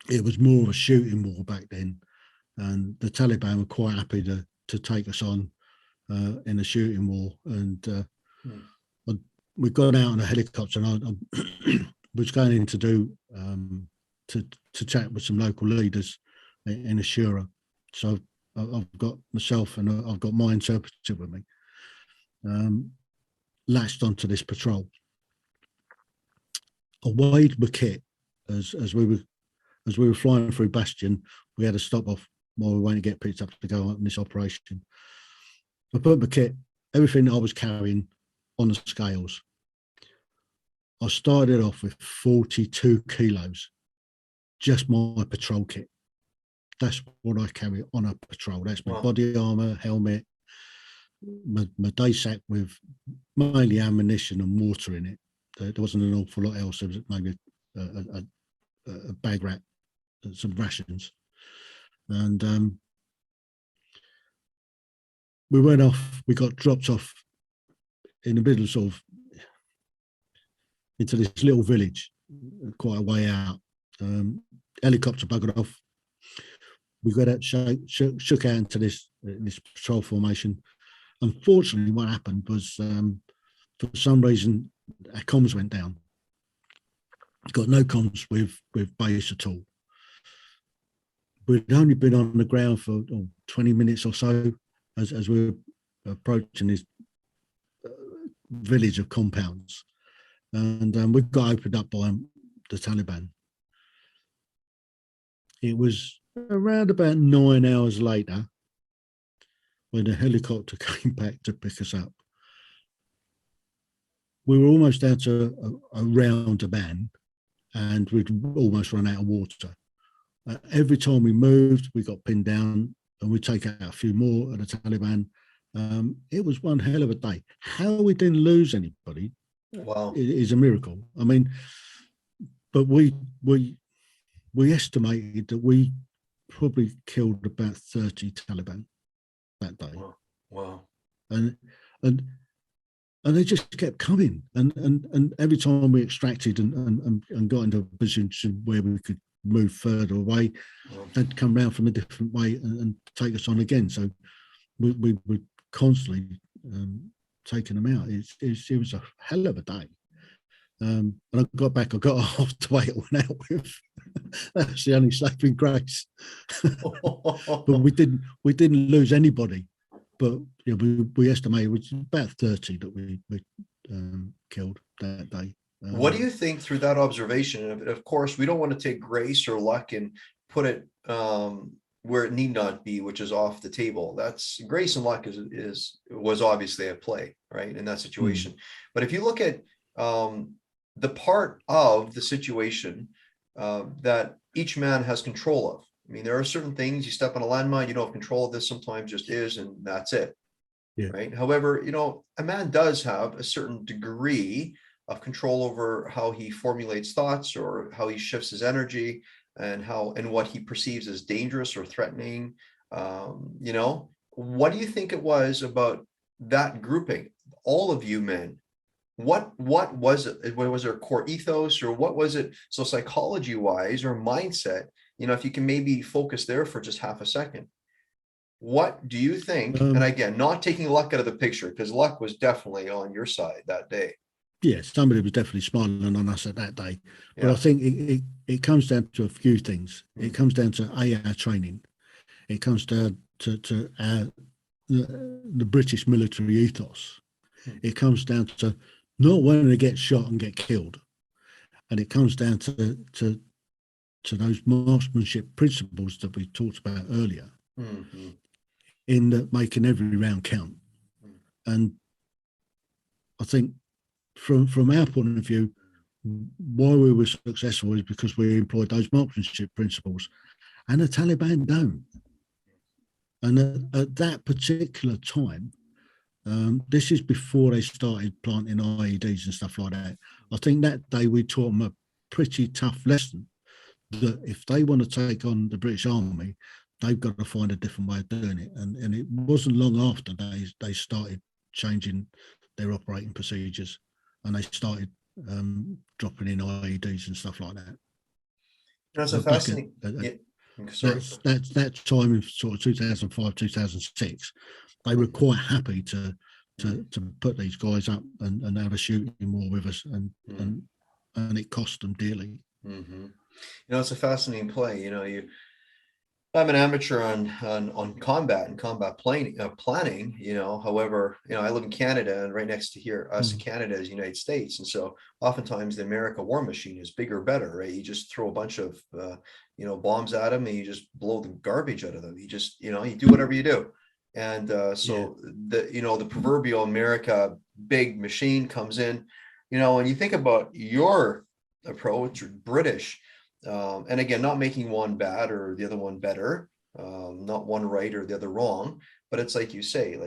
it was more of a shooting war back then. And the Taliban were quite happy to take us on in a shooting war. And we got out on a helicopter, and I was going in to do to chat with some local leaders in a shura. So I've got myself and I've got my interpreter with me, latched onto this patrol. I weighed my kit as we were flying through Bastion. We had to stop off while we were waiting to get picked up to go on this operation. I put my kit, everything that I was carrying, on the scales. I started off with 42 kilos, just my patrol kit. That's what I carry on a patrol. That's my body armor, helmet, my day sack with mainly ammunition and water in it. There wasn't an awful lot else. There was maybe a bag wrap, some rations. And we went off, we got dropped off in the middle of into this little village, quite a way out. Helicopter buggered off. We got out, shook out into this patrol formation. Unfortunately, what happened was, for some reason, our comms went down. Got no comms with base at all. We'd only been on the ground for 20 minutes or so as we were approaching this village of compounds. And we got opened up by the Taliban. It was around about 9 hours later when the helicopter came back to pick us up. we were almost down to a round a man, and we'd almost run out of water. Every time we moved, we got pinned down, and we'd take out a few more of the Taliban. It was one hell of a day. How we didn't lose anybody Wow. is a miracle. I mean, but we estimated that we probably killed about 30 Taliban that day. Wow. Wow. And and they just kept coming. And every time we extracted and got into a position where we could move further away, they'd come round from a different way and take us on again. So we were constantly taking them out. It was a hell of a day. And I got back, I got half the weight I went out with. That's the only saving grace. But we didn't lose anybody. But yeah, we estimated it was about 30 that we killed that day. What do you think through that observation? Of course, we don't want to take grace or luck and put it where it need not be, which is off the table. That's grace and luck was obviously at play, right, in that situation. But if you look at the part of the situation that each man has control of. I mean, there are certain things, you step on a landmine, you don't have control of this, sometimes just is, and that's it. Yeah. Right. However, a man does have a certain degree of control over how he formulates thoughts or how he shifts his energy and what he perceives as dangerous or threatening. What do you think it was about that grouping, all of you men? What was it? Was there a core ethos, or what was it? So psychology wise or mindset, if you can maybe focus there for just half a second, what do you think? And again, not taking luck out of the picture, because luck was definitely on your side that day. Yeah, somebody was definitely smiling on us at that day. But yeah. I think it comes down to a few things. It comes down to our training. It comes down to the British military ethos. It comes down to not wanting to get shot and get killed. And it comes down to those marksmanship principles that we talked about earlier, in that making every round count. And I think from our point of view, why we were successful is because we employed those marksmanship principles, and the Taliban don't. And at that particular time, this is before they started planting IEDs and stuff like that. I think that day we taught them a pretty tough lesson, that if they want to take on the British Army, they've got to find a different way of doing it. And it wasn't long after they started changing their operating procedures, and they started dropping in IEDs and stuff like that. That's a fascinating. That time in sort of 2005, 2006, they were quite happy to put these guys up and have a shooting war with us, and it cost them dearly. It's a fascinating play. I'm an amateur on combat and combat planning. However, I live in Canada, and right next to here, us in Canada is the United States, and so oftentimes the America war machine is bigger, better, right? You just throw a bunch of bombs at them, and you just blow the garbage out of them. You just you do whatever you do, and the proverbial America big machine comes in, when you think about your approach, or British. And again, not making one bad or the other one better, not one right or the other wrong, but it's like you say,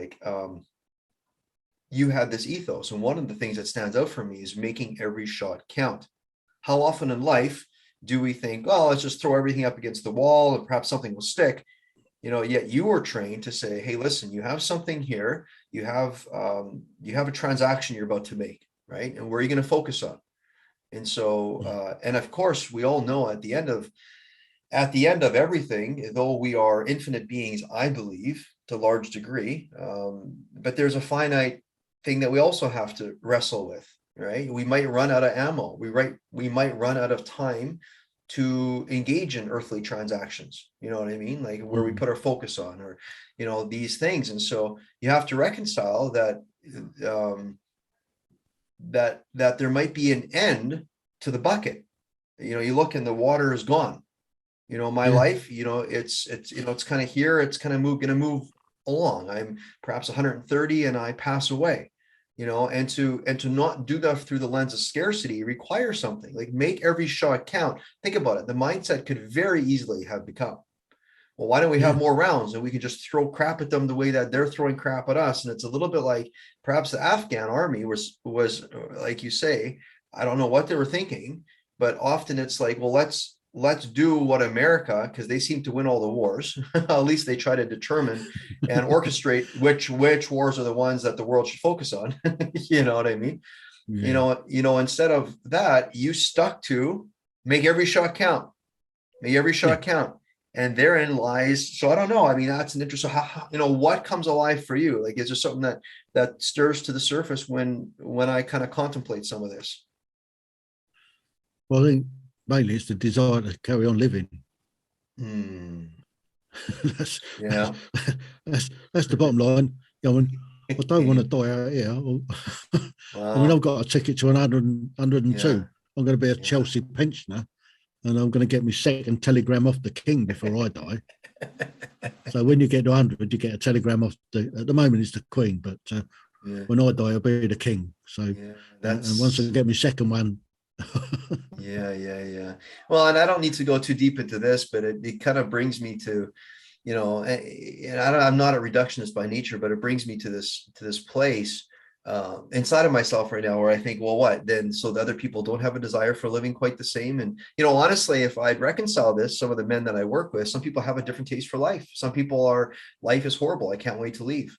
you had this ethos. And one of the things that stands out for me is making every shot count. How often in life do we think, oh, let's just throw everything up against the wall and perhaps something will stick? Yet you were trained to say, hey, listen, you have something here, you have a transaction you're about to make, right? And where are you going to focus on? And so, and of course, we all know at the end of everything, though we are infinite beings, I believe, to a large degree, but there's a finite thing that we also have to wrestle with, right? We might run out of ammo. We might run out of time to engage in earthly transactions. You know what I mean? Like where we put our focus on, or, these things. And so you have to reconcile that. That there might be an end to the bucket. You look and the water is gone. My life, it's kind of here, it's kind of going to move along. I'm perhaps 130 and I pass away. and to not do that through the lens of scarcity requires something. Like, make every shot count. Think about it. The mindset could very easily have become, well, why don't we have Yeah. more rounds and we could just throw crap at them the way that they're throwing crap at us? And it's a little bit like perhaps the Afghan army was like you say, I don't know what they were thinking, but often it's like, well, let's do what America, because they seem to win all the wars. At least they try to determine and orchestrate which wars are the ones that the world should focus on. You know what I mean? Yeah. Instead of that, you stuck to make every shot count. Make every Yeah. shot count. And therein lies. So I don't know. I mean, that's an interesting. What comes alive for you? Like, is there something that stirs to the surface when I kind of contemplate some of this? Well, I think mainly it's the desire to carry on living. Hmm. that's, Yeah. that's the bottom line. I don't want to die out here. I mean, I've Well, got a ticket to 102. yeah, I'm going to be a yeah. Chelsea pensioner, and I'm going to get my second telegram off the king before I die. So when you get to 100, you get a telegram off at the moment it's the Queen, but Yeah, when I die, I'll be the king. So, yeah. and once I That's get my second one, yeah. Well, and I don't need to go too deep into this, but it kind of brings me to, and I'm not a reductionist by nature, but it brings me to this place inside of myself right now where I think, well, what then? So the other people don't have a desire for living quite the same. And honestly, if I'd reconcile this, some of the men that I work with, some people have a different taste for life. Some people are, life is horrible, I can't wait to leave.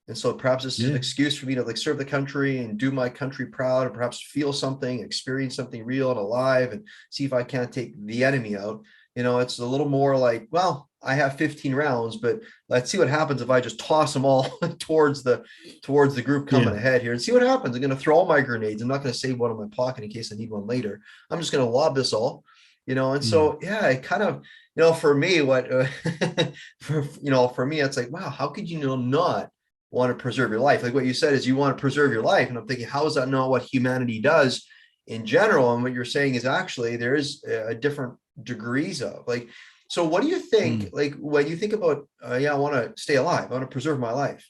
And so perhaps this is an yeah, excuse for me to like serve the country and do my country proud, and perhaps feel something, experience something real and alive, and see if I can't take the enemy out. It's a little more like, well, I have 15 rounds, but let's see what happens if I just toss them all towards the group yeah, coming ahead here and see what happens. I'm going to throw all my grenades. I'm not going to save one in my pocket in case I need one later. I'm just going to lob this all, and mm, so yeah, it kind of, for me, what for me, it's like, wow, how could you not want to preserve your life? Like what you said is you want to preserve your life. And I'm thinking, how is that not what humanity does in general? And what you're saying is actually there is a different degrees of like, so what do you think, mm. like when you think about, I want to stay alive, I want to preserve my life.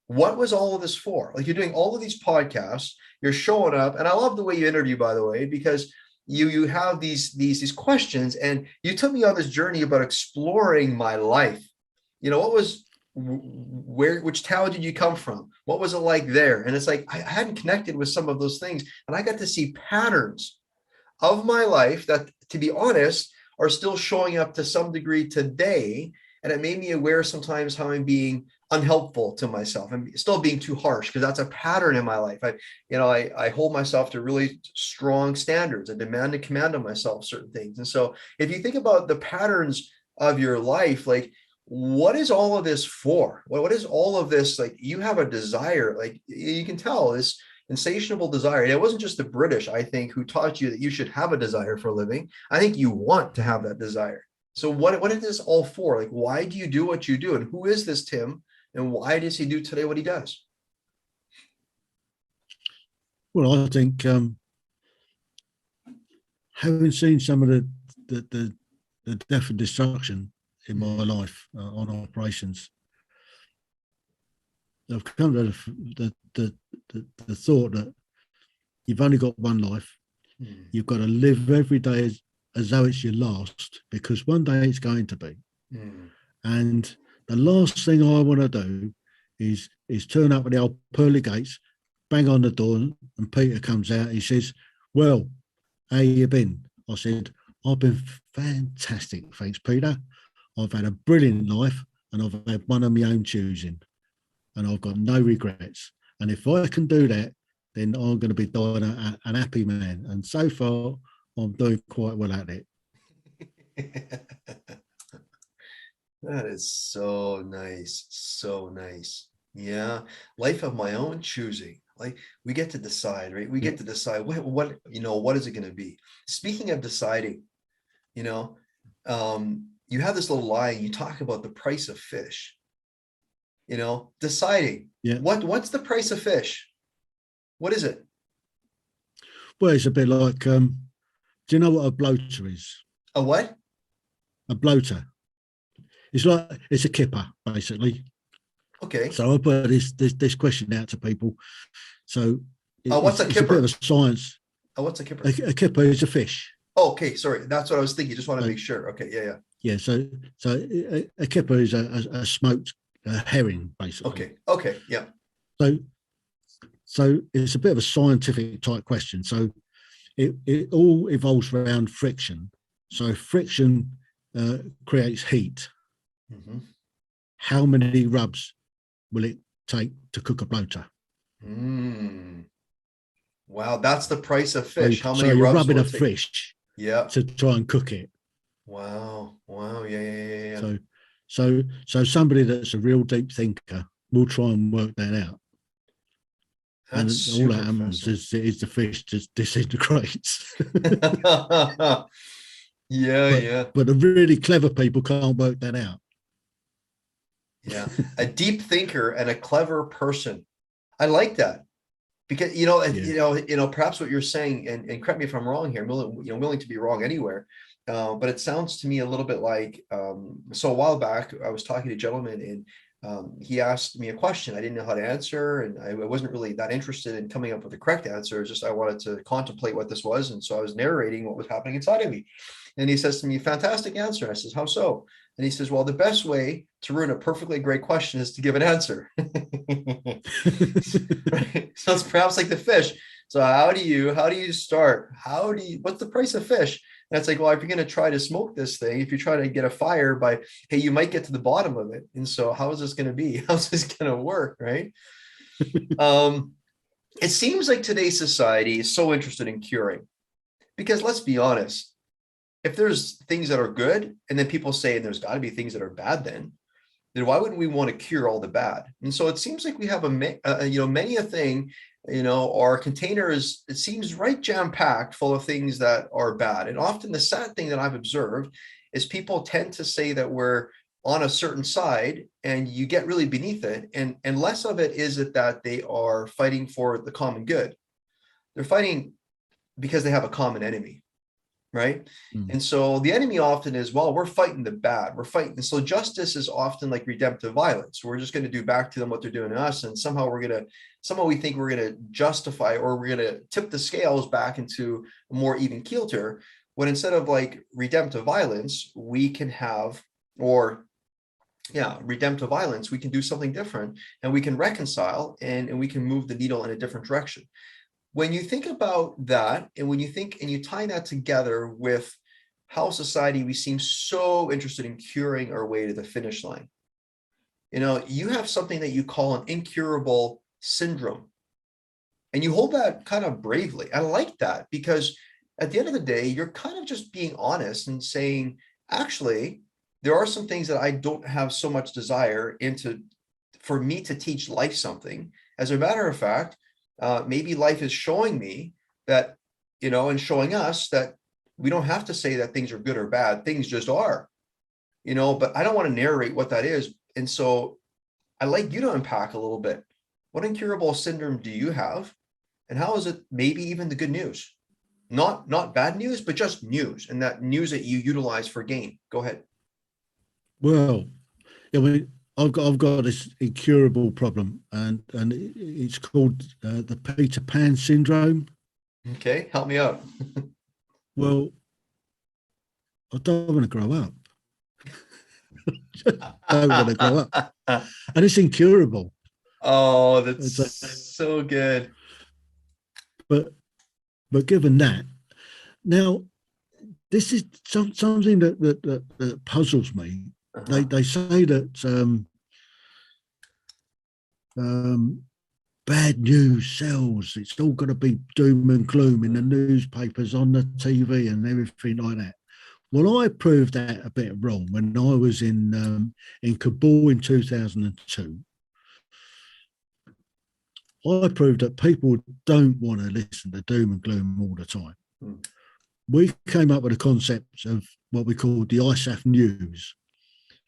What was all of this for? Like, you're doing all of these podcasts, you're showing up, and I love the way you interview, by the way, because you have these questions, and you took me on this journey about exploring my life. What was, which town did you come from? What was it like there? And it's like I hadn't connected with some of those things, and I got to see patterns of my life that, to be honest, are still showing up to some degree today. And it made me aware sometimes how I'm being unhelpful to myself and still being too harsh, because that's a pattern in my life. I hold myself to really strong standards. I demand and command of myself certain things. And so if you think about the patterns of your life, like, what is all of this for? What is all of this? Like, you have a desire, like you can tell this insatiable desire. And it wasn't just the British, I think, who taught you that you should have a desire for living. I think you want to have that desire. So what is this all for? Like, why do you do what you do? And who is this Tim? And why does he do today what he does? Well, I think having seen some of the death and destruction in my Mm, life on operations, I've come to the thought that you've only got one life. mm, You've got to live every day as though it's your last, because one day it's going to be. mm. And the last thing I want to do is turn up at the old pearly gates, bang on the door, and Peter comes out. He says, "Well, how you been?" I said, "I've been fantastic, thanks, Peter. I've had a brilliant life, and I've had one of my own choosing, and I've got no regrets. And if I can do that, then I'm going to be dying an happy man. And so far, I'm doing quite well at it." That is so nice. So nice. Yeah. Life of my own choosing. Like, we get to decide, right? We Yeah, get to decide what is it going to be? Speaking of deciding, you know, you have this little line, you talk about the price of fish, deciding yeah. what's the price of fish? What is it? Well, it's a bit like, do you know what a bloater is? A what? A bloater. It's like, it's a kipper, basically. Okay. So I put this question out to people. So What's a it's a bit of a kipper? science. What's a kipper? A kipper is a fish. Oh, okay, sorry. That's what I was thinking. Just want to So, make sure. Okay, yeah, yeah. yeah. So a kipper is a smoked herring, basically. Okay, okay, yeah. So so it's a bit of a scientific type question. So it all evolves around friction. So friction creates heat. Mm-hmm. How many rubs will it take to cook a bloater? Mm. Wow, that's the price of So, fish. How so many you're rubs rubbing will a it take? fish Yeah. to try and cook it. Wow. Wow. Yeah, yeah, yeah, yeah. Yeah. So, so somebody that's a real deep thinker will try and work that out. That's And all that super happens fascinating. is the fish just disintegrates. Yeah, but yeah, but the really clever people can't work that out. yeah. A deep thinker and a clever person. I like that because Yeah. perhaps what you're saying, and correct me if I'm wrong here. I'm willing to be wrong anywhere. But it sounds to me a little bit like so a while back I was talking to a gentleman and he asked me a question I didn't know how to answer, and I wasn't really that interested in coming up with the correct answer. It's just I wanted to contemplate what this was, and so I was narrating what was happening inside of me. And he says to me, "Fantastic answer." I says, "How so?" And he says, "Well, the best way to ruin a perfectly great question is to give an answer." Right? So it's perhaps like the fish. So how do you start? What's the price of fish? And it's like, well, if you're going to try to smoke this thing, if you try to get a fire by, hey, you might get to the bottom of it. And so how is this going to be? How's this going to work? Right. Um, it seems like today's society is so interested in curing because let's be honest, if there's things that are good and then people say, and there's got to be things that are bad, then why wouldn't we want to cure all the bad? And so it seems like we have many a thing, our container it seems right jam packed full of things that are bad. And often the sad thing that I've observed is people tend to say that we're on a certain side and you get really beneath it. And less of it is that they are fighting for the common good. They're fighting because they have a common enemy, right? Mm. And so the enemy often is, well, we're fighting the bad. We're fighting. So justice is often like redemptive violence. We're just going to do back to them what they're doing to us. And somehow we think we're going to justify, or we're going to tip the scales back into a more even kilter, when instead of like redemptive violence, we can have, or yeah, redemptive violence, we can do something different and we can reconcile and we can move the needle in a different direction. When you think about that, and when you think and you tie that together with how society, we seem so interested in curing our way to the finish line. You have something that you call an incurable syndrome, and you hold that kind of bravely. I like that because at the end of the day, you're kind of just being honest and saying, actually, there are some things that I don't have so much desire into for me to teach life something. As a matter of fact, maybe life is showing me that, and showing us that we don't have to say that things are good or bad. Things just are, but I don't want to narrate what that is. And so I'd like you to unpack a little bit. What incurable syndrome do you have? And how is it maybe even the good news? Not bad news, but just news, and that news that you utilize for gain. Go ahead. Well, I mean, I've got this incurable problem, and it's called the Peter Pan syndrome. Okay, help me out. Well, I don't want to grow up. Don't want to grow up, and it's incurable. Oh, that's It's a, so good. but given that, now this is something that puzzles me. Uh-huh. They say that um, bad news sells. It's all got to be doom and gloom in the newspapers, on the TV, and everything like that. Well, I proved that a bit wrong when I was in Kabul in 2002. I proved that people don't want to listen to doom and gloom all the time. Hmm. We came up with a concept of what we called the ISAF News.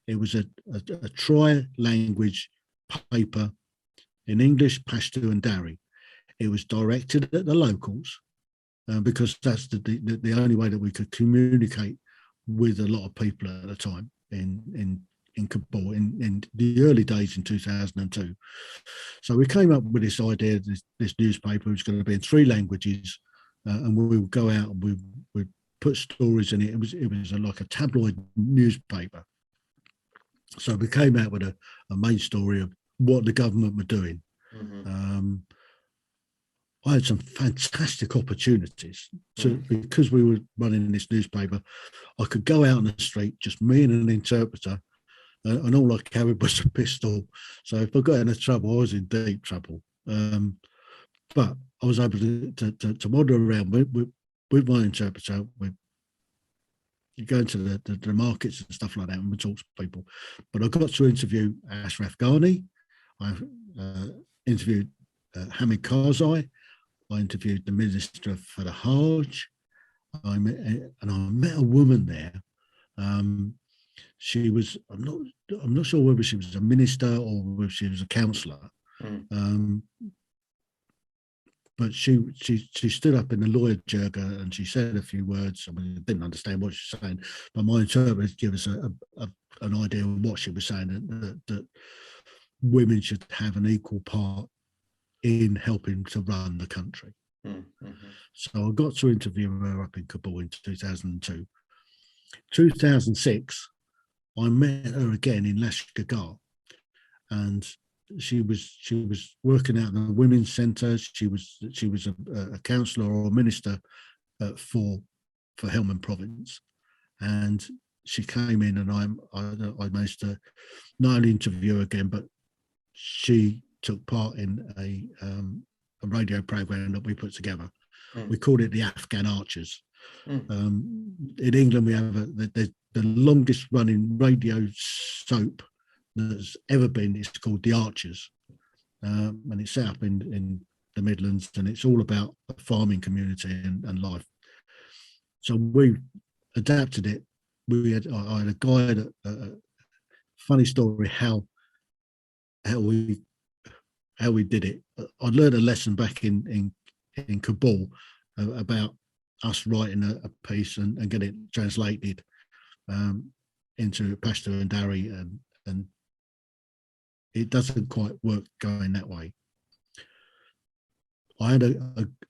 It was a tri-language paper in English, Pashto, and Dari. It was directed at the locals because that's the only way that we could communicate with a lot of people at the time in in Kabul in the early days in 2002. So we came up with this idea, this newspaper was going to be in 3 languages, and we would go out and we would put stories in it. It was like a tabloid newspaper. So we came out with a main story of what the government were doing. I had some fantastic opportunities because we were running this newspaper. I could go out on the street, just me and an interpreter, and all I carried was a pistol. So if I got into trouble, I was in deep trouble. But I was able to wander around with my interpreter. You go into the markets and stuff like that, and we talk to people. But I got to interview Ashraf Ghani. I interviewed Hamid Karzai. I interviewed the Minister for the Hajj. I met a woman there. She was, I'm not sure whether she was a minister or whether she was a councillor. But she stood up in the lawyer jirga and she said a few words. I mean, I didn't understand what she was saying, but my interpreter gave us an idea of what she was saying, that women should have an equal part in helping to run the country. So I got to interview her up in Kabul in 2002. 2006, I met her again in Lashkar, and she was working out in the women's centre. She was a councillor or a minister for Helmand province, and she came in, and I managed to not only interview her again, but she took part in a radio program that we put together. We called it the Afghan Archers. In England, we have the longest running radio soap that's ever been. It's called The Archers, and it's set up in the Midlands, and it's all about the farming community and life. So we adapted it. I had a guy that funny story how we did it. I learned a lesson back in Kabul about us writing a piece and get it translated into Pashto and Dari, and it doesn't quite work going that way. I had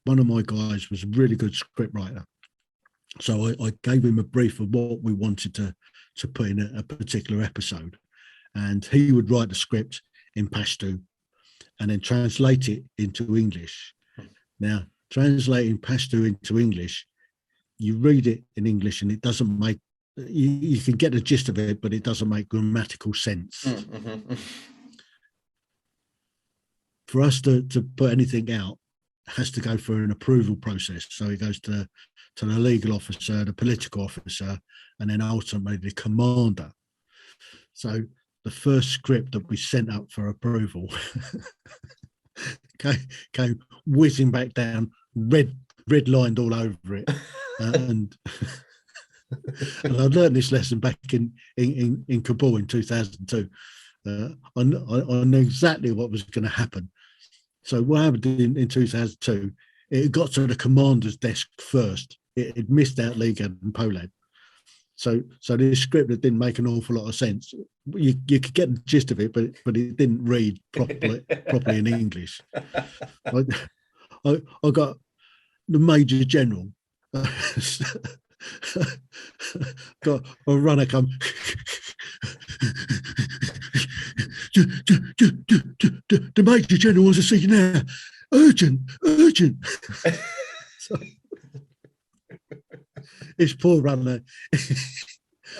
one of my guys was a really good script writer, so I gave him a brief of what we wanted to put in a particular episode, and he would write the script in Pashto and then translate it into English. Now, translating Pashto into English, you read it in English and it doesn't make, you can get the gist of it, but it doesn't make grammatical sense. For us to put anything out, it has to go through an approval process. So it goes to the legal officer, the political officer, and then ultimately the commander. So the first script that we sent up for approval came whizzing back down, red lined all over it, and I learned this lesson back in Kabul in 2002. I knew exactly what was going to happen. So what happened in 2002? It got to the commander's desk first. It had missed out Liga and Poland. So this script that didn't make an awful lot of sense. You could get the gist of it, but it didn't read properly in English. I got the Major General got a runner come. The Major General wants to see you now. Urgent. So, this poor runner.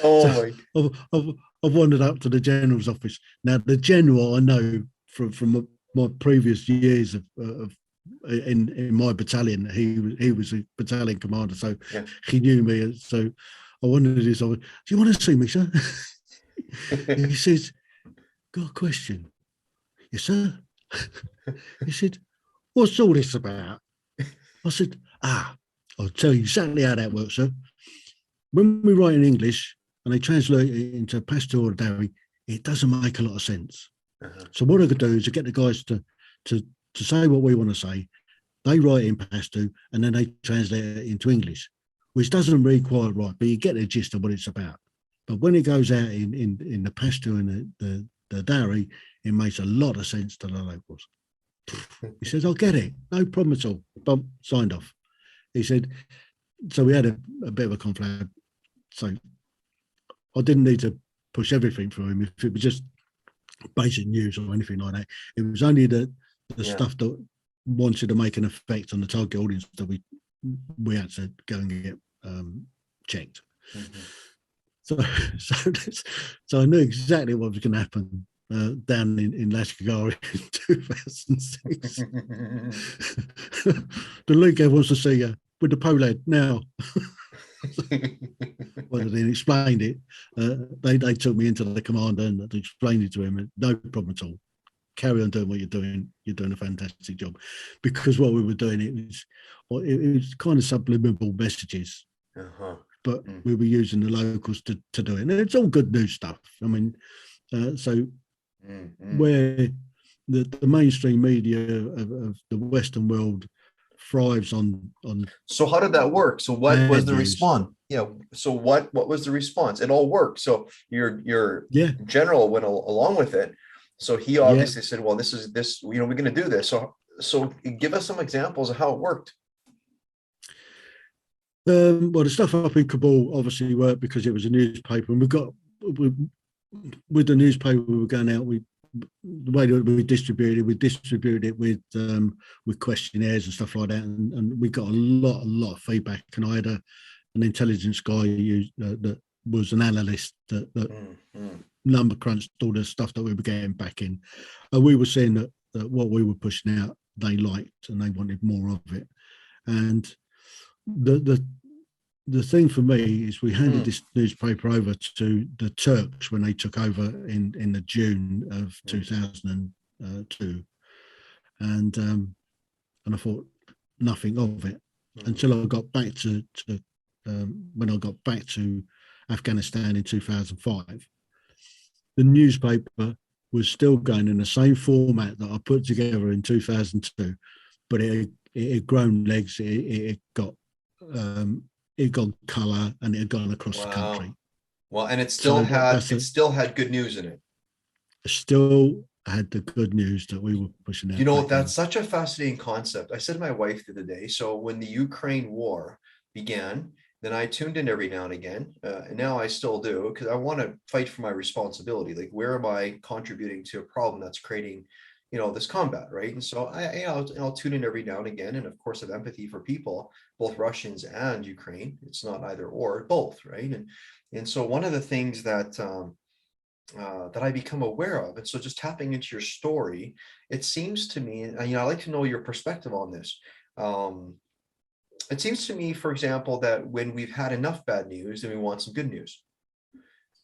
I've wandered up to the general's office. Now, the general I know from my previous years of in my battalion. He was a battalion commander, so he knew me. So I wanted his. Do you want to see me, sir? He says, "Got a question." Yes, sir. He said, "What's all this about?" I said, I'll tell you exactly how that works, sir. When we write in English and they translate it into Pashto or Dari, it doesn't make a lot of sense. So what I could do is to get the guys to say what we want to say. They write it in Pashto and then they translate it into English, which doesn't read quite right, but you get the gist of what it's about. But when it goes out in the pasture and the dairy, it makes a lot of sense to the locals. He says, "I'll get it, no problem at all." Bump, signed off. He said, so we had a bit of a conflict. So I didn't need to push everything through him. If it was just basic news or anything like that, it was only the stuff that wanted to make an effect on the target audience that we had to go and get checked. Mm-hmm. So I knew exactly what was going to happen down in Lashkar in 2006. The Liga wants to see you with the Polad now. Well, they explained it. They took me into the commander and explained it to him. No problem at all. Carry on doing what you're doing. You're doing a fantastic job. Because what we were doing, it was kind of subliminal messages. But we were using the locals to do it. And it's all good news stuff. I mean, where the mainstream media of the Western world thrives on. So how did that work? So what was the response? Yeah. So what was the response? It all worked. So your general went along with it. So he obviously said, "Well, this, we're going to do this." So give us some examples of how it worked. Well, the stuff up in Kabul obviously worked because it was a newspaper, and with the newspaper we were going out. The way that we distributed it with questionnaires and stuff like that, and we got a lot of feedback. And I had an intelligence guy that was an analyst that number crunched all the stuff that we were getting back in, and we were seeing that what we were pushing out they liked and they wanted more of it. And the thing for me is we handed this newspaper over to the Turks when they took over in the June of 2002, and I thought nothing of it until I got back to when I got back to Afghanistan in 2005. The newspaper was still going in the same format that I put together in 2002, but it had grown legs. It got colour, and it had gone across the country. Well, and it still had good news in it. It still had the good news that we were pushing out. That's such a fascinating concept. I said to my wife the other day, so when the Ukraine war began, then I tuned in every now and again. And now I still do, because I want to fight for my responsibility. Like, where am I contributing to a problem that's creating, this combat, right? And so I'll tune in every now and again, and of course have empathy for people, both Russians and Ukraine. It's not either or, both, right? And so one of the things that that I become aware of, and so just tapping into your story, it seems to me, and I'd like to know your perspective on this. It seems to me, for example, that when we've had enough bad news, then we want some good news.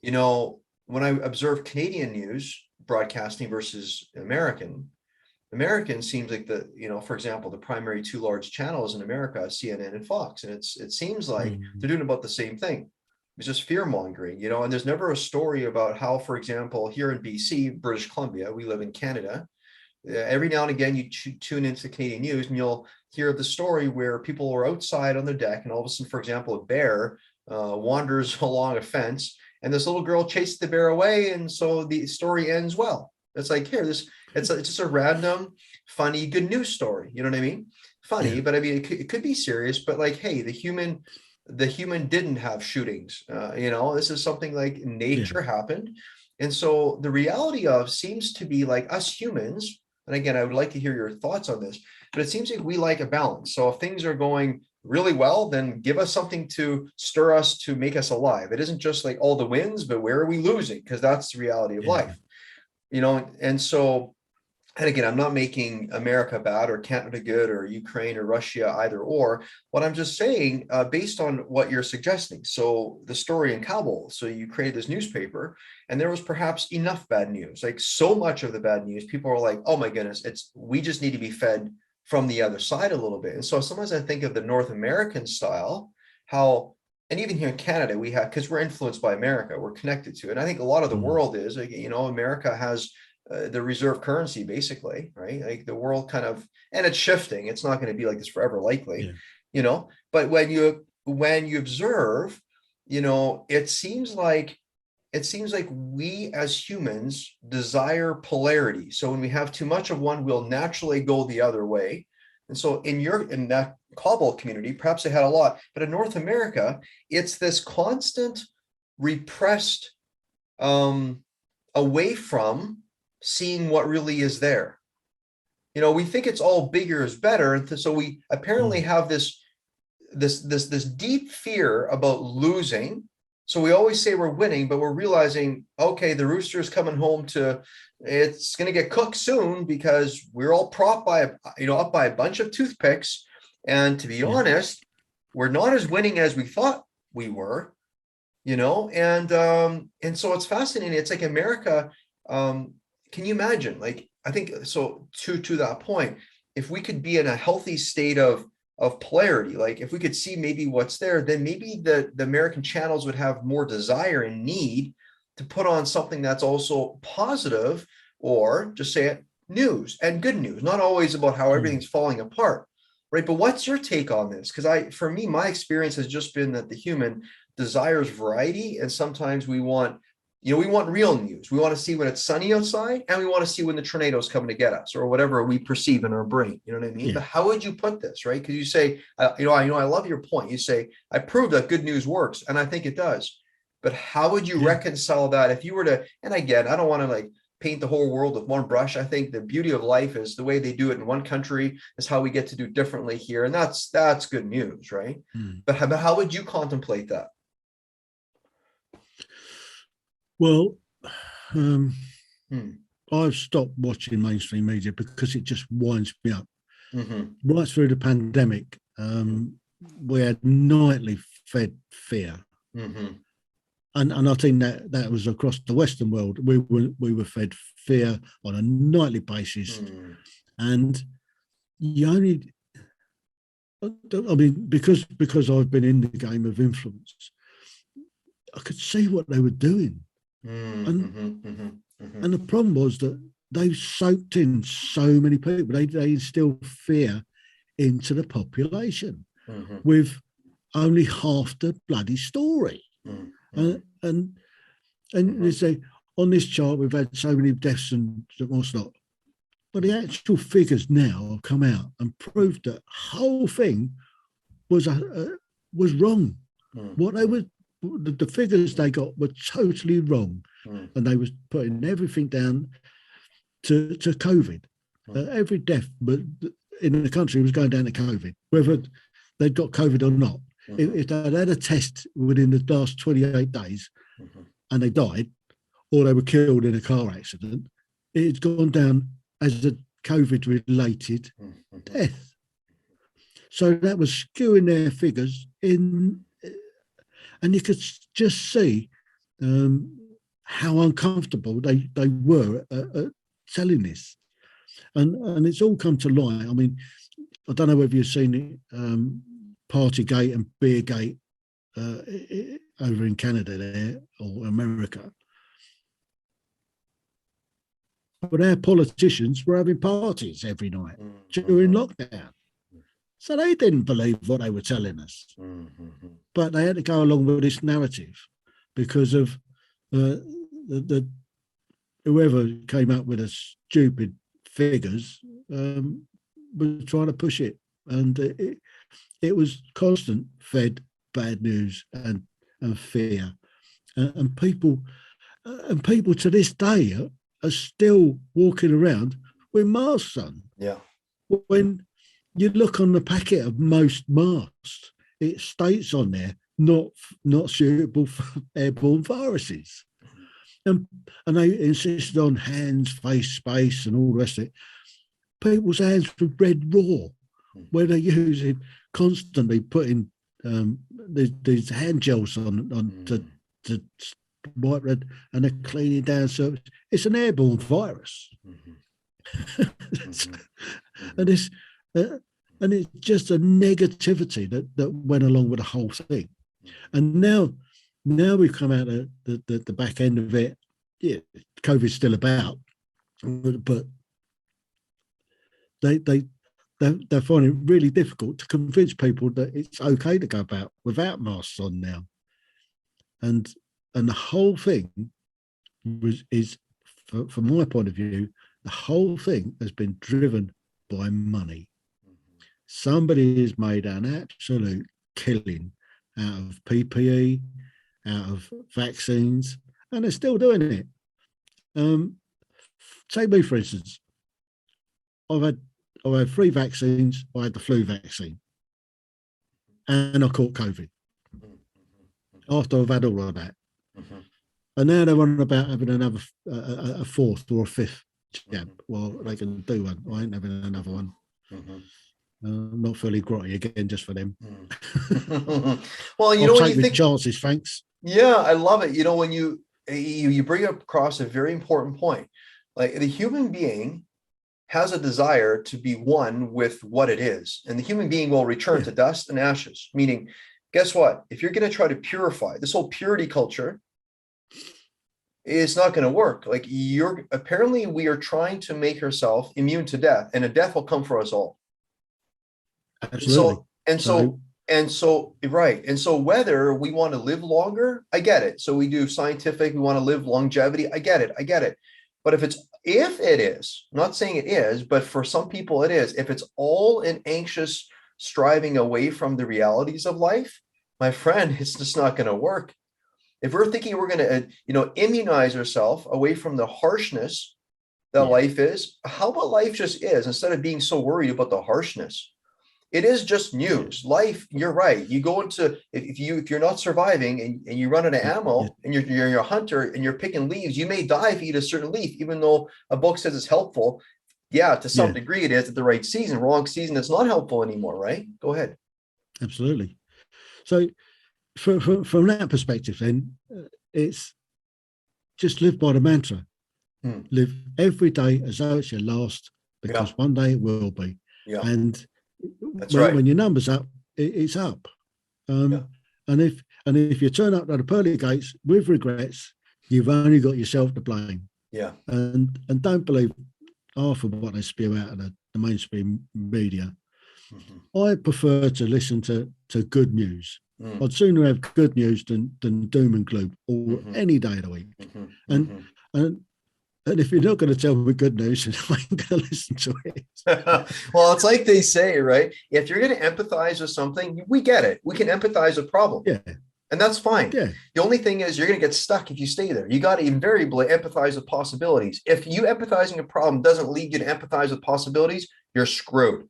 When I observe Canadian news broadcasting versus American seems like for example, the primary two large channels in America are CNN and Fox, and it seems like they're doing about the same thing. It's just fear mongering, and there's never a story about how, for example, here in BC, British Columbia, we live in Canada. Every now and again, you tune into Canadian news and you'll hear the story where people are outside on their deck, and all of a sudden, for example, a bear wanders along a fence, and this little girl chases the bear away, and so the story ends well. It's like, it's just a random, funny, good news story. You know what I mean? Funny, but I mean, it could be serious. But like, hey, the human didn't have shootings. This is something like nature happened, and so the reality of seems to be like us humans. And again, I would like to hear your thoughts on this, but it seems like we like a balance. So if things are going really well, then give us something to stir us, to make us alive. It isn't just like all the wins, but where are we losing? Because that's the reality of life, and so, and again, I'm not making America bad or Canada good or Ukraine or Russia either or. What I'm just saying, based on what you're suggesting. So the story in Kabul, so you created this newspaper, and there was perhaps enough bad news, like so much of the bad news, people are like, oh my goodness, we just need to be fed from the other side a little bit. And so sometimes I think of the North American style, how, and even here in Canada, we have, because we're influenced by America, we're connected to it. And I think a lot of the world is, America has the reserve currency, basically, right? Like the world kind of, and it's shifting. It's not going to be like this forever, likely, but when you observe, it seems like it seems like we as humans desire polarity. So when we have too much of one, we'll naturally go the other way. And so in that Kabul community, perhaps they had a lot, but in North America, it's this constant repressed away from seeing what really is there. We think it's all bigger is better. And so we apparently have this deep fear about losing. So we always say we're winning, but we're realizing, okay, the rooster is coming home it's going to get cooked soon because we're all propped by, up by a bunch of toothpicks. And to be honest, we're not as winning as we thought we were, and so it's fascinating. It's like America. Can you imagine? Like, I think so to that point, if we could be in a healthy state of polarity, like if we could see maybe what's there, then maybe the American channels would have more desire and need to put on something that's also positive, or just say it, news and good news, not always about how everything's falling apart, right? But what's your take on this? Because for me, my experience has just been that the human desires variety, and sometimes we want real news. We want to see when it's sunny outside, and we want to see when the tornado's coming to get us, or whatever we perceive in our brain. You know what I mean? Yeah. But how would you put this, right? Because you say, I love your point. You say, I prove that good news works, and I think it does. But how would you reconcile that if you were to? And again, I don't want to paint the whole world with one brush. I think the beauty of life is the way they do it in one country is how we get to do differently here, and that's good news, right? But how would you contemplate that? Well, I've stopped watching mainstream media because it just winds me up. Right through the pandemic, we had nightly fed fear. And I think that was across the Western world. We were fed fear on a nightly basis. And you only, I mean, because I've been in the game of influence, I could see what they were doing. And the problem was that they soaked in so many people. They instilled fear into the population with only half the bloody story. And they say, on this chart, we've had so many deaths and what's not. But the actual figures now have come out and proved that whole thing was wrong. What they were, the figures they got were totally wrong. And they was putting everything down to COVID. Every death but in the country was going down to COVID, whether they'd got COVID or not. If they'd had a test within the last 28 days and they died, or they were killed in a car accident, it's gone down as a COVID-related death. So that was skewing their figures in, and you could just see how uncomfortable they were at telling this. And it's all come to light. I mean, I don't know whether you've seen it, Partygate and Beergate over in Canada there, or America. But our politicians were having parties every night during lockdown. So they didn't believe what they were telling us. But they had to go along with this narrative because of the whoever came up with the stupid figures was trying to push it. And it was constant fed bad news and fear. And people to this day are still walking around with masks on. Yeah. When you look on the packet of most masks, it states on there, not suitable for airborne viruses. And they insisted on hands, face, space, and all the rest of it. People's hands were red raw, where they're using constantly putting these hand gels on to white red, and they're cleaning down surface. It's an airborne virus. And it's just a negativity that went along with the whole thing. And now we've come out of the back end of it. Yeah, COVID's still about, but they find it really difficult to convince people that it's okay to go about without masks on now. And And the whole thing is, from my point of view, the whole thing has been driven by money. Somebody has made an absolute killing out of PPE, out of vaccines, and they're still doing it. Take me, for instance. I've had 3 vaccines. I had the flu vaccine, and I caught COVID after I've had all of that. And now they're on about having another a 4th or a 5th jab. Well, they can do one. I ain't having another one. I'm not fully grotty again just for them. Well, I'll take my chances, thanks. Yeah, I love it. When you bring across a very important point. Like, the human being has a desire to be one with what it is, and the human being will return to dust and ashes. Meaning, guess what? If you're going to try to purify this whole purity culture, it's not going to work. Like, apparently we are trying to make ourselves immune to death, and a death will come for us all. Absolutely. Right. And so whether we want to live longer, I get it. So we do scientific, we want to live longevity. I get it. But if it is, I'm not saying it is, but for some people it is, if it's all an anxious striving away from the realities of life, my friend, it's just not going to work. If we're thinking we're going to, immunize ourselves away from the harshness that life is, how about life just is, instead of being so worried about the harshness? It is just news. Life, you're right. You go into, if you're not surviving and you run out of ammo and you're a hunter and you're picking leaves, you may die if you eat a certain leaf, even though a book says it's helpful. Yeah, to some degree it is at the right season. Wrong season, it's not helpful anymore, right? Go ahead. Absolutely. So from that perspective, then, it's just live by the mantra. Live every day as though it's your last, because one day it will be. Yeah. And when your number's up, it's up. And if you turn up to the pearly gates with regrets, you've only got yourself to blame. Yeah. And don't believe half of what they spew out of the mainstream media. I prefer to listen to good news. I'd sooner have good news than doom and gloom any day of the week. And if you're not going to tell me good news, I ain't going to listen to it. Well, it's like they say, right? If you're going to empathize with something, we get it. We can empathize with problem. Yeah. And that's fine. Yeah. The only thing is you're going to get stuck if you stay there. You got to invariably empathize with possibilities. If you empathizing a problem doesn't lead you to empathize with possibilities, you're screwed.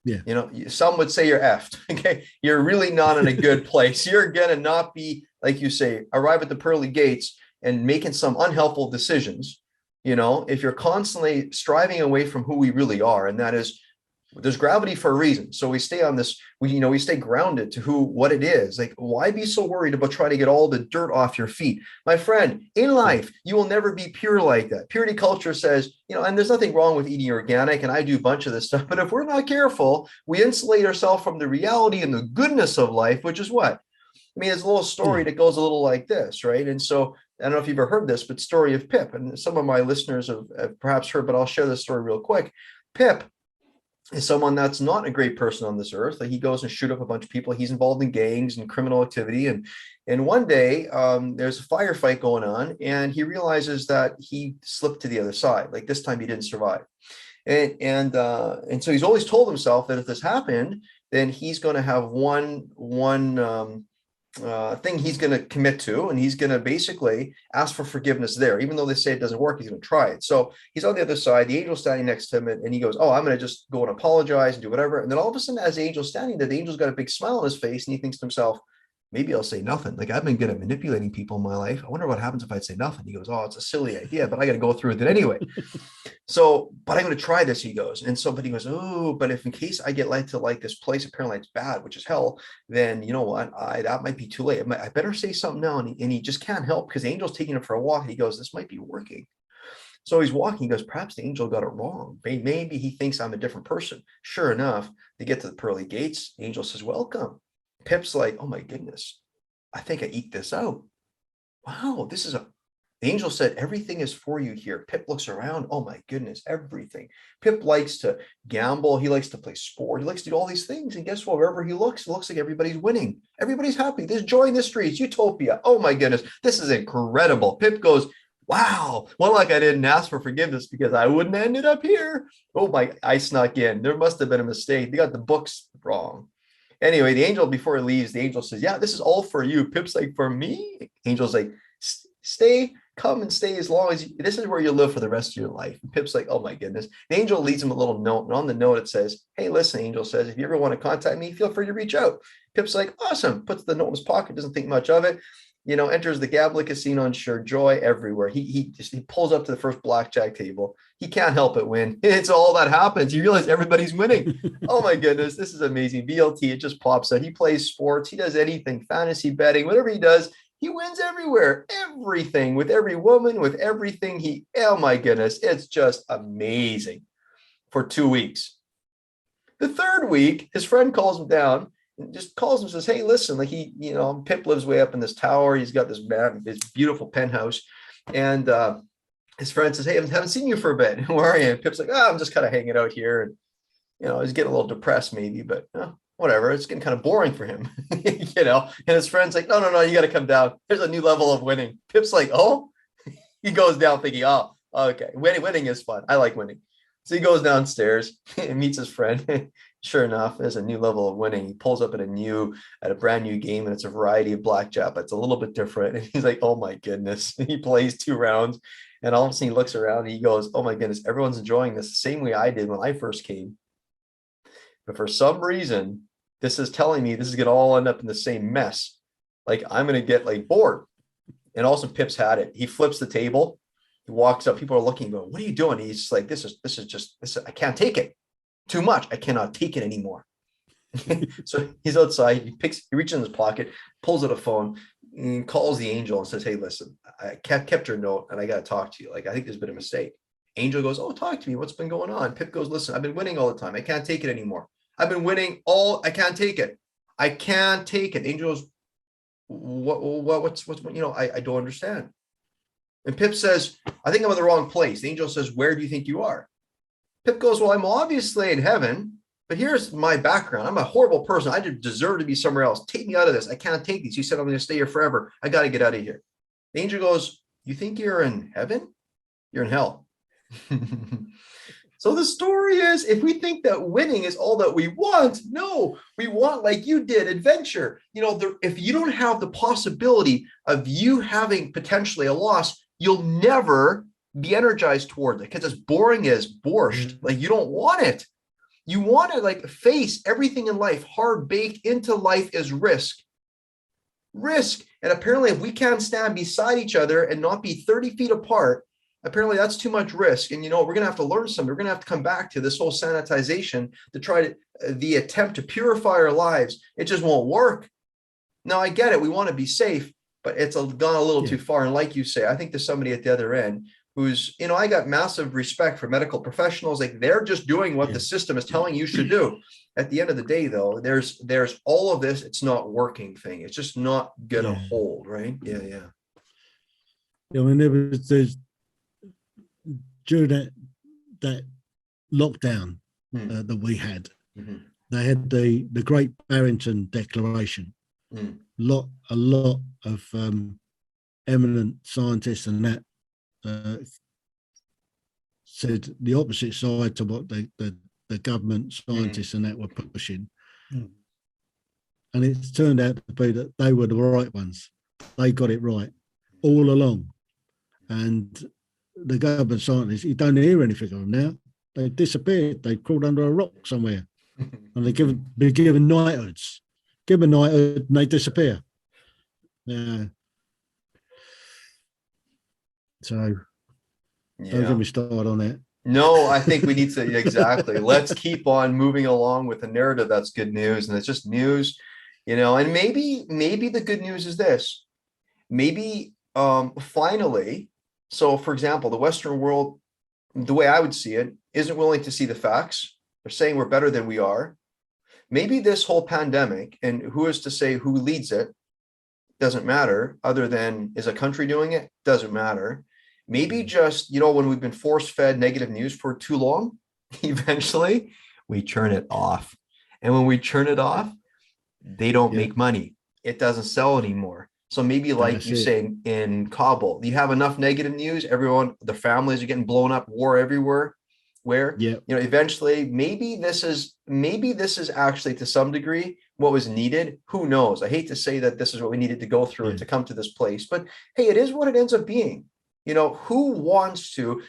Yeah. Some would say you're effed. Okay. You're really not in a good place. You're going to not be, like you say, arrive at the pearly gates and making some unhelpful decisions. If you're constantly striving away from who we really are, and that is, there's gravity for a reason. So we stay on this, we stay grounded to what it is. Like, why be so worried about trying to get all the dirt off your feet? My friend, in life, you will never be pure like that. Purity culture says, and there's nothing wrong with eating organic, and I do a bunch of this stuff, but if we're not careful, we insulate ourselves from the reality and the goodness of life, which is what? There's a little story that goes a little like this, right? And so, I don't know if you've ever heard this, but story of Pip, and some of my listeners have perhaps heard, but I'll share this story real quick. Pip is someone that's not a great person on this earth. Like, he goes and shoot up a bunch of people. He's involved in gangs and criminal activity. And one day there's a firefight going on, and he realizes that he slipped to the other side. Like, this time he didn't survive. And so he's always told himself that if this happened, then he's going to have one thing he's going to commit to, and he's going to basically ask for forgiveness there. Even though they say it doesn't work, he's going to try it. So he's on the other side, the angel's standing next to him, and he goes, oh, I'm going to just go and apologize and do whatever. And then all of a sudden, as the angel's standing there, the angel's got a big smile on his face, and he thinks to himself, maybe I'll say nothing. Like, I've been good at manipulating people in my life. I wonder what happens if I'd say nothing. He goes, oh, it's a silly idea, but I got to go through with it anyway. But I'm going to try this, he goes. But he goes, oh, but if in case I get led to like this place, apparently it's bad, which is hell, then you know what? That might be too late. I better say something now. And he just can't help, because the angel's taking him for a walk. He goes, this might be working. So he's walking. He goes, perhaps the angel got it wrong. Maybe he thinks I'm a different person. Sure enough, they get to the pearly gates. The angel says, welcome. Pip's like, oh my goodness, I think I eked this out. Wow, this is The angel said, everything is for you here. Pip looks around. Oh my goodness, everything. Pip likes to gamble. He likes to play sport. He likes to do all these things. And guess what? Wherever he looks, it looks like everybody's winning. Everybody's happy. There's joy in the streets. Utopia. Oh my goodness. This is incredible. Pip goes, wow. Well, like I didn't ask for forgiveness because I wouldn't have ended up here. Oh my, I snuck in. There must have been a mistake. They got the books wrong. Anyway, the angel, before he leaves, the angel says, yeah, this is all for you. Pip's like, for me? Angel's like, stay, come and stay as long as this is where you'll live for the rest of your life. And Pip's like, oh my goodness. The angel leaves him a little note. And on the note, it says, hey, listen, angel says, if you ever want to contact me, feel free to reach out. Pip's like, awesome. Puts the note in his pocket, doesn't think much of it. Enters the gambling casino and sure joy everywhere. He pulls up to the first blackjack table. He can't help but win. It's all that happens. You realize everybody's winning. Oh my goodness, this is amazing. BLT, it just pops out. He plays sports. He does anything, fantasy betting, whatever he does. He wins everywhere, everything, with every woman, with everything. Oh my goodness, it's just amazing for 2 weeks. The third week, his friend calls him down. Just calls him and says, hey, listen, like Pip lives way up in this tower. He's got this beautiful penthouse. And his friend says, hey, I haven't seen you for a bit. Where are you? And Pip's like, I'm just kind of hanging out here. And, he's getting a little depressed maybe, but whatever. It's getting kind of boring for him, And his friend's like, no, you got to come down. There's a new level of winning. Pip's like, oh, he goes down thinking, oh, okay. Winning is fun. I like winning. So he goes downstairs and meets his friend. Sure enough, there's a new level of winning. He pulls up at a brand new game, and it's a variety of blackjack, but it's a little bit different. And he's like, oh my goodness. He plays 2 rounds, and all of a sudden he looks around and he goes, oh my goodness, everyone's enjoying this the same way I did when I first came. But for some reason, this is telling me this is going to all end up in the same mess. Like I'm going to get like bored. And also Pip's had it. He flips the table. He walks up. People are looking, going, what are you doing? He's just like, this is I can't take it. Too much. I cannot take it anymore. So he's outside. He reaches in his pocket, pulls out a phone, and calls the angel and says, hey, listen, I kept your note and I got to talk to you. Like, I think there's been a mistake. Angel goes, oh, talk to me. What's been going on? Pip goes, listen, I've been winning all the time. I can't take it anymore. I've been winning I can't take it. I can't take it. Angel goes, what's I don't understand. And Pip says, I think I'm in the wrong place. The angel says, where do you think you are? Pip goes, well, I'm obviously in heaven, but here's my background. I'm a horrible person. I deserve to be somewhere else. Take me out of this. I can't take these. You said I'm going to stay here forever. I got to get out of here. The angel goes, you think you're in heaven? You're in hell. So the story is, if we think that winning is all that we want, no, we want, like you did, adventure. If you don't have the possibility of you having potentially a loss, you'll never be energized toward it because it's boring as borscht. Like you don't want it. You want to like face everything in life. Hard baked into life is risk. And apparently if we can't stand beside each other and not be 30 feet apart, apparently that's too much risk. And we're going to have to learn something. We're going to have to come back to this whole sanitization to try to the attempt to purify our lives. It just won't work. Now I get it. We want to be safe, but it's gone a little too far. And like you say, I think there's somebody at the other end who's, I got massive respect for medical professionals. Like they're just doing what the system is telling you should do. At the end of the day, though, there's all of this. It's not working thing. It's just not going to hold, right? Yeah. I mean, there's during that lockdown that we had, they had the Great Barrington Declaration. A lot of eminent scientists and that said the opposite side to what the government scientists and that were pushing. And it's turned out to be that they were the right ones. They got it right all along. And the government scientists, you don't hear anything of them now. They disappeared. They crawled under a rock somewhere. And they've been given knighthoods. Give them a knighthood and they disappear. So don't get me started on that. No, I think we need to, exactly. Let's keep on moving along with the narrative. That's good news. And it's just news, and maybe the good news is this. Maybe finally, so for example, the Western world, the way I would see it, isn't willing to see the facts. They're saying we're better than we are. Maybe this whole pandemic, and who is to say who leads it, doesn't matter. Other than, is a country doing it? Doesn't matter. Maybe just, when we've been force fed negative news for too long, eventually we turn it off. And when we turn it off, they don't Yeah, make money. It doesn't sell anymore. So maybe like that's you it. say in Kabul, you have enough negative news, everyone, the families are getting blown up, war everywhere, where, Yeah, eventually maybe this is actually to some degree what was needed. Who knows? I hate to say that this is what we needed to go through yeah, to come to this place, but hey, it is what it ends up being. Who wants to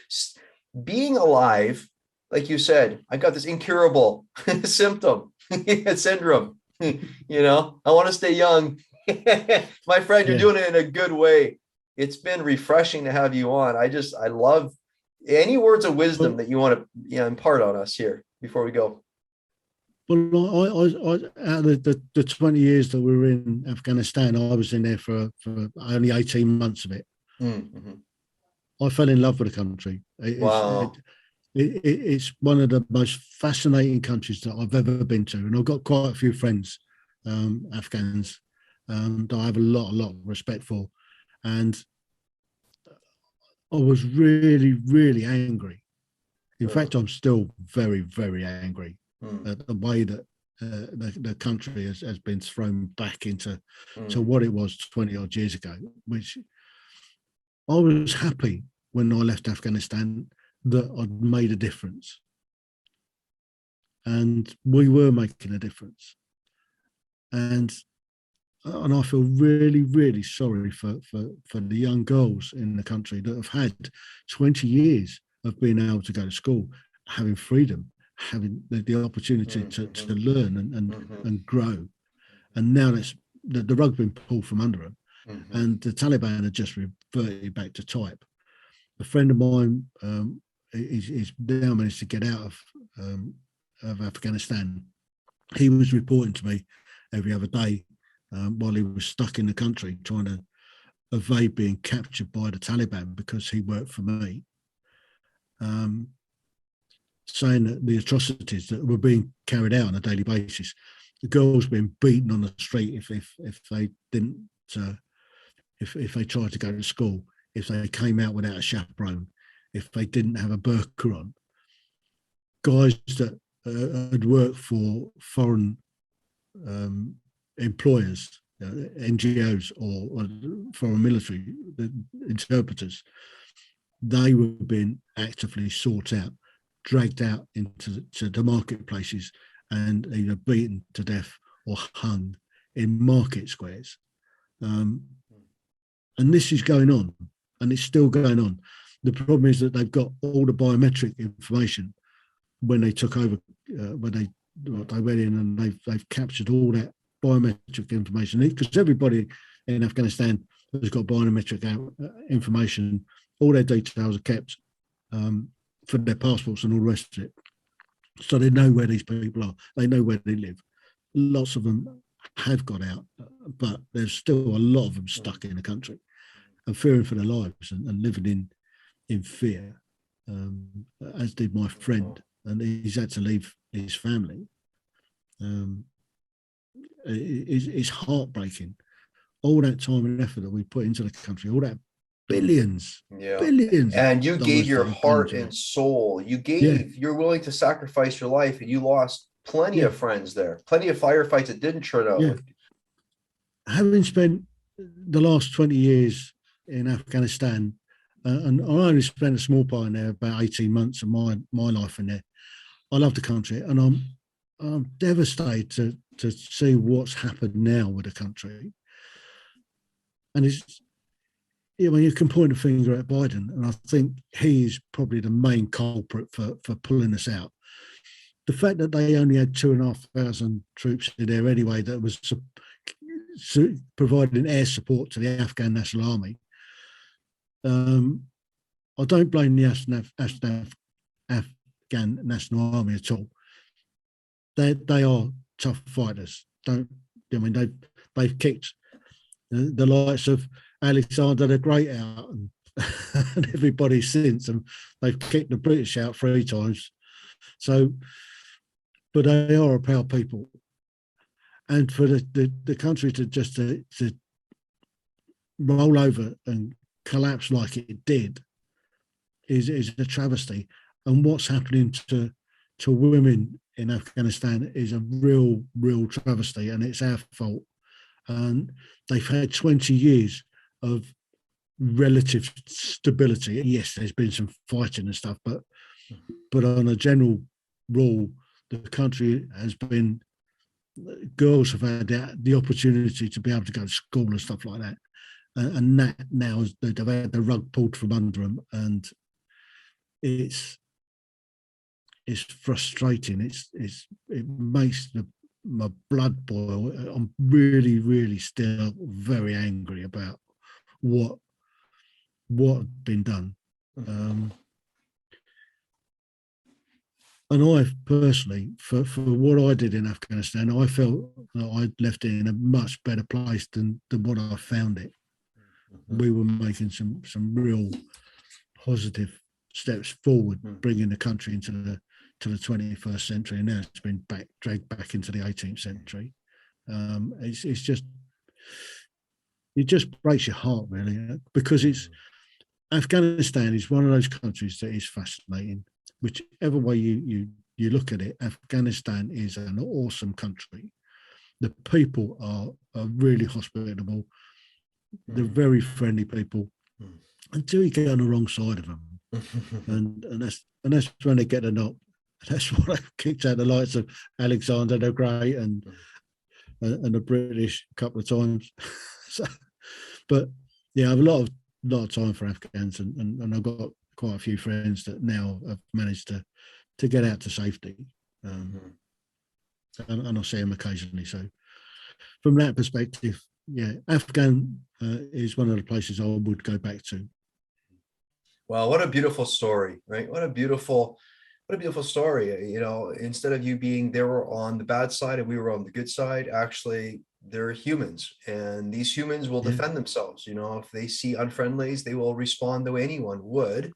being alive, like you said, I got this incurable symptom, syndrome. I want to stay young. My friend, you're yeah. doing it in a good way. It's been refreshing to have you on. I love any words of wisdom Well, that you want to impart on us here before we go. out of the 20 years that we were in Afghanistan, I was in there for only 18 months of it. Mm-hmm. I fell in love with the country. Wow. It's one of the most fascinating countries that I've ever been to, and I've got quite a few friends, Afghans, that I have a lot of respect for. And I was really, really angry. In fact, I'm still very, very angry Mm-hmm. at the way that the country has been thrown back into Mm-hmm. what it was 20 odd years ago, which I was happy when I left Afghanistan that I'd made a difference. And we were making a difference. And I feel really, really sorry for the young girls in the country that have had 20 years of being able to go to school, having freedom, having the opportunity to learn Mm-hmm. and grow. And now that's the rug been pulled from under them. Mm-hmm. And the Taliban have just reverted back to type. A friend of mine is now managed to get out of Afghanistan. He was reporting to me every other day while he was stuck in the country trying to evade being captured by the Taliban because he worked for me, saying that the atrocities that were being carried out on a daily basis, the girls being beaten on the street if they didn't, if they tried to go to school, if they came out without a chaperone, if they didn't have a burqa on. Guys that had worked for foreign employers, NGOs or foreign military interpreters, they were being actively sought out, dragged out into the marketplaces and either beaten to death or hung in market squares. And this is going on, and it's still going on. The problem is that they've got all the biometric information when they took over, when they went in and they've captured all that biometric information, because everybody in Afghanistan has got biometric information. All their details are kept for their passports and all the rest of it. So they know where these people are. They know where they live. Lots of them have got out, but there's still a lot of them stuck in the country and fearing for their lives and living in fear, as did my friend. And he's had to leave his family. It's heartbreaking. All that time and effort that we put into the country, all that Yeah. billions of And you gave dollars that your have gone heart into and it. soul. Yeah, You're willing to sacrifice your life, and you lost plenty yeah, of friends there, plenty of firefights that didn't turn out yeah. with you. Having spent the last 20 years in Afghanistan, and I only spent a small part in there, about 18 months of my life in there. I love the country, and I'm devastated to see what's happened now with the country. And it's, you can point a finger at Biden, and I think he is probably the main culprit for pulling us out. The fact that they only had 2,500 troops in there anyway, that was providing air support to the Afghan National Army. I don't blame the Afghan National Army at all. They are tough fighters. They've kicked the likes of Alexander the Great out and, and everybody since, and they've kicked the British out 3 times. So, but they are a proud people, and for the country to roll over and collapse like it did is a travesty. And what's happening to women in Afghanistan is a real travesty, and it's our fault. And they've had 20 years of relative stability. Yes, there's been some fighting and stuff, but on a general rule, the country has been, girls have had the opportunity to be able to go to school and stuff like that. And that now they've had the rug pulled from under them, and it's frustrating. It makes my blood boil. I'm really still very angry about what had been done. And I personally, for what I did in Afghanistan, I felt that I'd left it in a much better place than what I found it. We were making some real positive steps forward, bringing the country into the 21st century, and now it's been dragged back into the 18th century. It's just, it just breaks your heart, really, because Afghanistan is one of those countries that is fascinating. Whichever way you look at it, Afghanistan is an awesome country. The people are really hospitable. They're very friendly people until you get on the wrong side of them, and that's when they get a knock. That's what kicked out the likes of Alexander the Great and the British a couple of times. So, but yeah, I have a lot of time for Afghans, and I've got quite a few friends that now have managed to get out to safety, and I see them occasionally. So from that perspective, yeah, Afghan is one of the places I would go back to. Wow, what a beautiful story, right? What a beautiful story. You know, instead of you being, they were on the bad side and we were on the good side, actually they're humans, and these humans will defend themselves. You know, if they see unfriendlies, they will respond the way anyone would,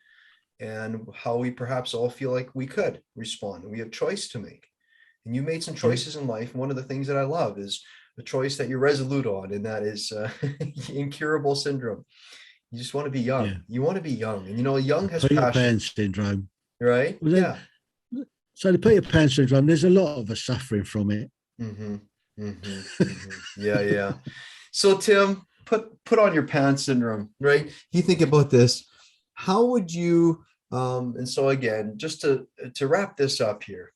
and how we perhaps all feel like we could respond, and we have choice to make. And you made some choices in life, and one of the things that I love is the choice that you're resolute on, and that is incurable syndrome. You just want to be young. Yeah. You want to be young, and you know, young has Peter passion. Pan syndrome, right? well, yeah. So the Peter Pan syndrome, there's a lot of us suffering from it. Yeah. So Tim, put on your pants syndrome, right? You think about this. How would you? And so again, just to wrap this up here,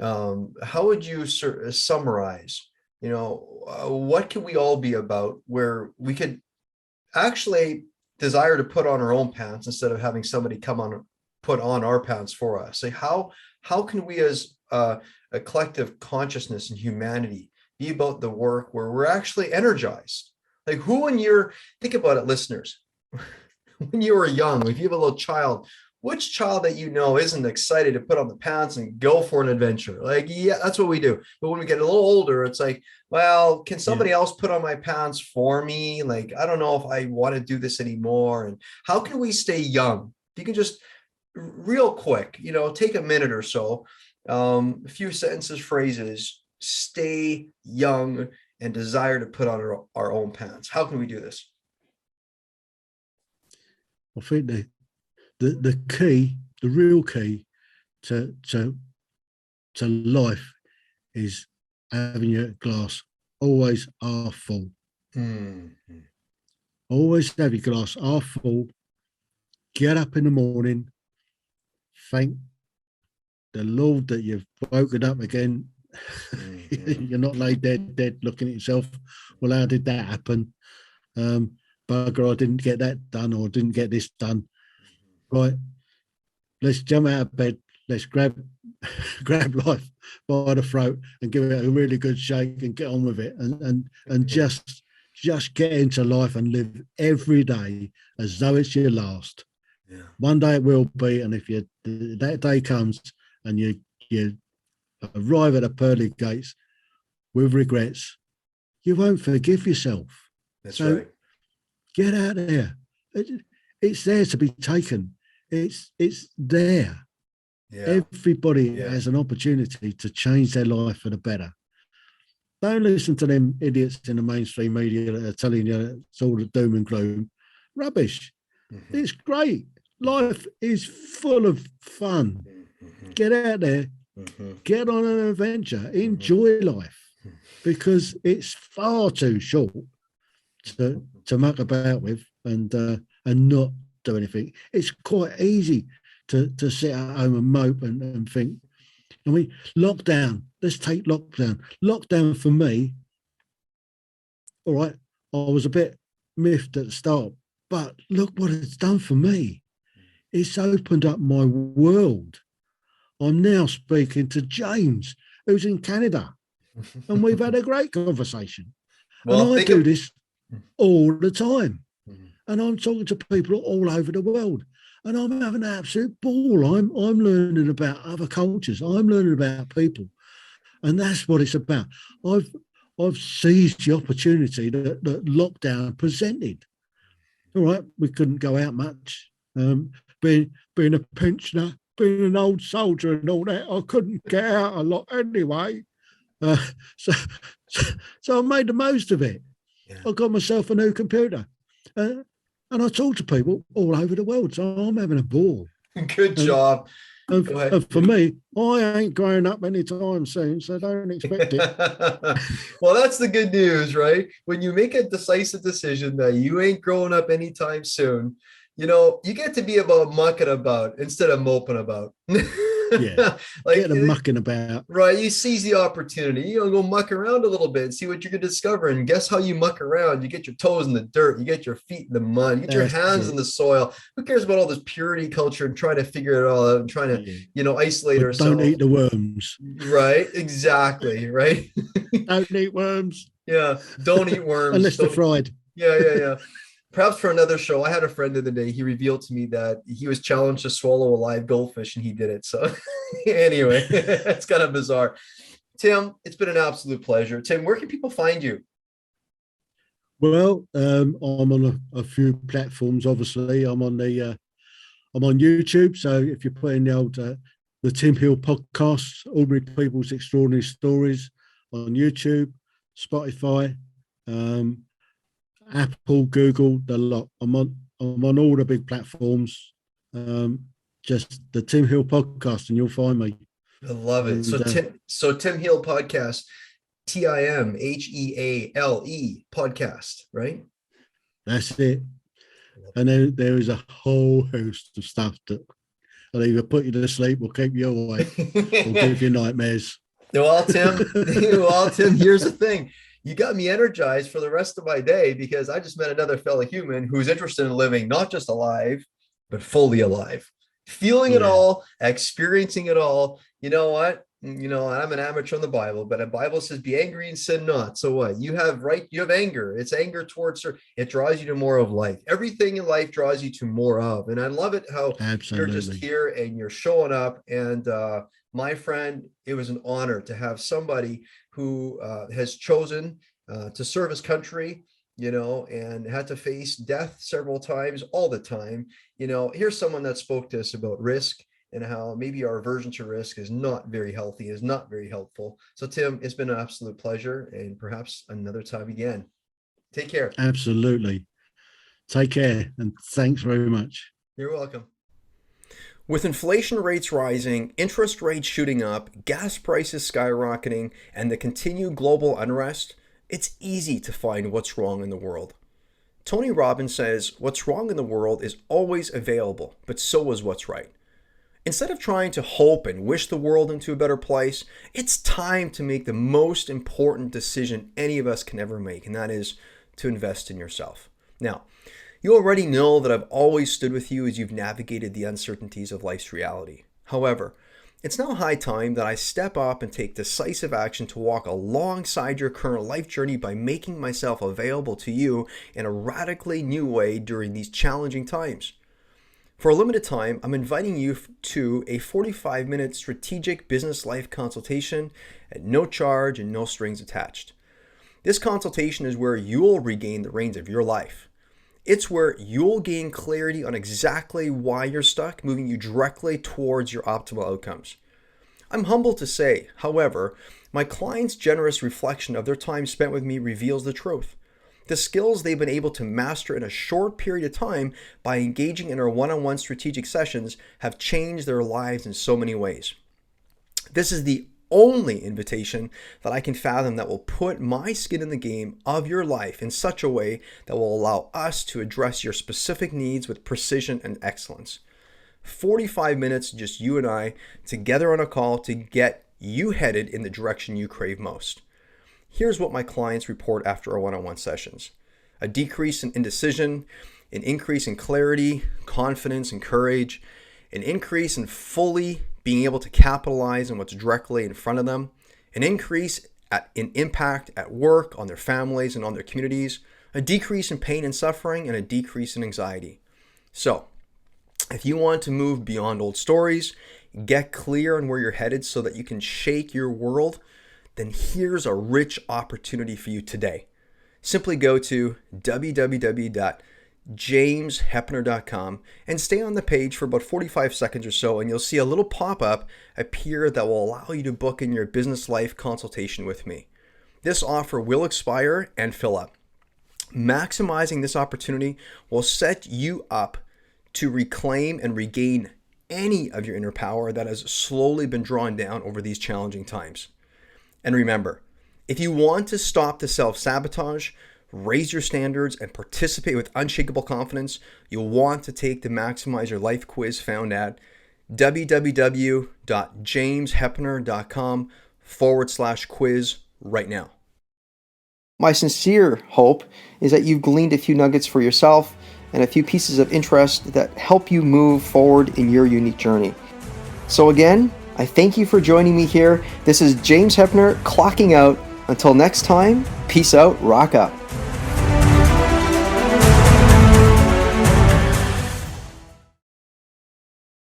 how would you summarize? You know, what can we all be about where we could actually desire to put on our own pants instead of having somebody put on our pants for us? Like how can we as a collective consciousness and humanity be about the work where we're actually energized? Like think about it, listeners, when you were young, if you have a little child, which child that you know isn't excited to put on the pants and go for an adventure? Like, yeah, that's what we do. But when we get a little older, it's like, well, can somebody else put on my pants for me? Like, I don't know if I want to do this anymore. And how can we stay young? If you can just real quick, you know, take a minute or so, a few sentences, phrases, stay young and desire to put on our own pants. How can we do this? I think the key, the real key to life is having your glass always half full. Always have your glass half full. Get up in the morning, thank the Lord that you've woken up again. You're not laid dead looking at yourself. Well, how did that happen? Bugger, I didn't get that done, or didn't get this done. Right, let's jump out of bed. Let's grab life by the throat and give it a really good shake and get on with it, and just get into life and live every day as though it's your last. Yeah. One day it will be, and if that day comes and you arrive at the pearly gates with regrets, you won't forgive yourself. That's right. Get out of there. It's there to be taken. It's there. Yeah. Everybody has an opportunity to change their life for the better. Don't listen to them idiots in the mainstream media that are telling you it's all the doom and gloom. Rubbish. Mm-hmm. It's great. Life is full of fun. Mm-hmm. Get out there, Mm-hmm. get on an adventure, enjoy life, because it's far too short to muck about with and not do anything. It's quite easy to sit at home and mope and think. I mean, lockdown. Let's take lockdown. Lockdown for me. All right, I was a bit miffed at the start, but look what it's done for me. It's opened up my world. I'm now speaking to James, who's in Canada, and we've had a great conversation. And Well, I think do of. this all the time. Mhm. And I'm talking to people all over the world. And I'm having an absolute ball. I'm learning about other cultures. I'm learning about people. And that's what it's about. I've seized the opportunity that lockdown presented. All right, we couldn't go out much. Being a pensioner, being an old soldier and all that, I couldn't get out a lot anyway. Uh, so, so I made the most of it. Yeah. I got myself a new computer, and I talk to people all over the world. So I'm having a ball. Good And, job. and, Go ahead. and for me, I ain't growing up anytime soon, so don't expect it. Well, that's the good news, right? When you make a decisive decision that you ain't growing up anytime soon, you get to be about mucking about instead of moping about. Yeah, Like, get them mucking about. right, you seize the opportunity. Go muck around a little bit and see what you can discover. And guess how you muck around? You get your toes in the dirt, you get your feet in the mud, you get your That's hands in it. the soil. Who cares about all this purity culture and trying to figure it all out and trying to, Yeah. isolate But don't ourselves? eat the worms. Right, exactly, right. Don't eat worms Yeah, don't eat worms. unless they're Don't. fried. Yeah, yeah, yeah. Perhaps for another show. I had a friend the other day. He revealed to me that he was challenged to swallow a live goldfish, and he did it. So, anyway, it's kind of bizarre. Tim, it's been an absolute pleasure. Tim, where can people find you? Well, I'm on a few platforms. Obviously, I'm on YouTube. So if you put in the Tim Heale podcast, Ordinary People's Extraordinary Stories on YouTube, Spotify, um, Apple, Google, the lot. I'm on all the big platforms. Just the Tim Heale podcast, and you'll find me. I love it. And Tim Heale podcast, TimHeale podcast, right? that's it. And then there is a whole host of stuff that will either put you to sleep or keep you awake or give you nightmares. Well, Tim, here's the thing. You got me energized for the rest of my day because I just met another fellow human who's interested in living not just alive, but fully alive, feeling it all, experiencing it all. You know what? I'm an amateur on the Bible, but the Bible says, be angry and sin not. So what? You have anger. It's anger towards her. It draws you to more of life. Everything in life draws you to more of. And I love it how you're just here and you're showing up. And my friend, it was an honor to have somebody who has chosen to serve his country, and had to face death several times, all the time. Here's someone that spoke to us about risk and how maybe our aversion to risk is not very healthy, is not very helpful. So, Tim, it's been an absolute pleasure, and perhaps another time again. Take care. Absolutely. Take care, and thanks very much. You're welcome. With inflation rates rising, interest rates shooting up, gas prices skyrocketing, and the continued global unrest, it's easy to find what's wrong in the world. Tony Robbins says, what's wrong in the world is always available, but so is what's right. Instead of trying to hope and wish the world into a better place, it's time to make the most important decision any of us can ever make, and that is to invest in yourself. Now, you already know that I've always stood with you as you've navigated the uncertainties of life's reality. However, it's now high time that I step up and take decisive action to walk alongside your current life journey by making myself available to you in a radically new way during these challenging times. For a limited time, I'm inviting you to a 45-minute strategic business life consultation at no charge and no strings attached. This consultation is where you'll regain the reins of your life. It's where you'll gain clarity on exactly why you're stuck, moving you directly towards your optimal outcomes. I'm humbled to say, however, my clients' generous reflection of their time spent with me reveals the truth. The skills they've been able to master in a short period of time by engaging in our one-on-one strategic sessions have changed their lives in so many ways. This is the only invitation that I can fathom that will put my skin in the game of your life in such a way that will allow us to address your specific needs with precision and excellence. 45 minutes, just you and I, together on a call to get you headed in the direction you crave most. Here's what my clients report after our one-on-one sessions. A decrease in indecision, an increase in clarity, confidence, and courage, an increase in fully being able to capitalize on what's directly in front of them, an increase in impact at work, on their families, and on their communities, a decrease in pain and suffering, and a decrease in anxiety. So, if you want to move beyond old stories, get clear on where you're headed so that you can shake your world, then here's a rich opportunity for you today. Simply go to www.jamesheppner.com and stay on the page for about 45 seconds or so, and you'll see a little pop-up appear that will allow you to book in your business life consultation with me. This offer will expire and fill up. Maximizing this opportunity will set you up to reclaim and regain any of your inner power that has slowly been drawn down over these challenging times. And remember, if you want to stop the self-sabotage, raise your standards, and participate with unshakable confidence, you'll want to take the Maximize Your Life quiz found at www.jamesheppner.com/quiz right now. My sincere hope is that you've gleaned a few nuggets for yourself and a few pieces of interest that help you move forward in your unique journey. So again, I thank you for joining me here. This is James Heppner clocking out. Until next time, peace out, rock up.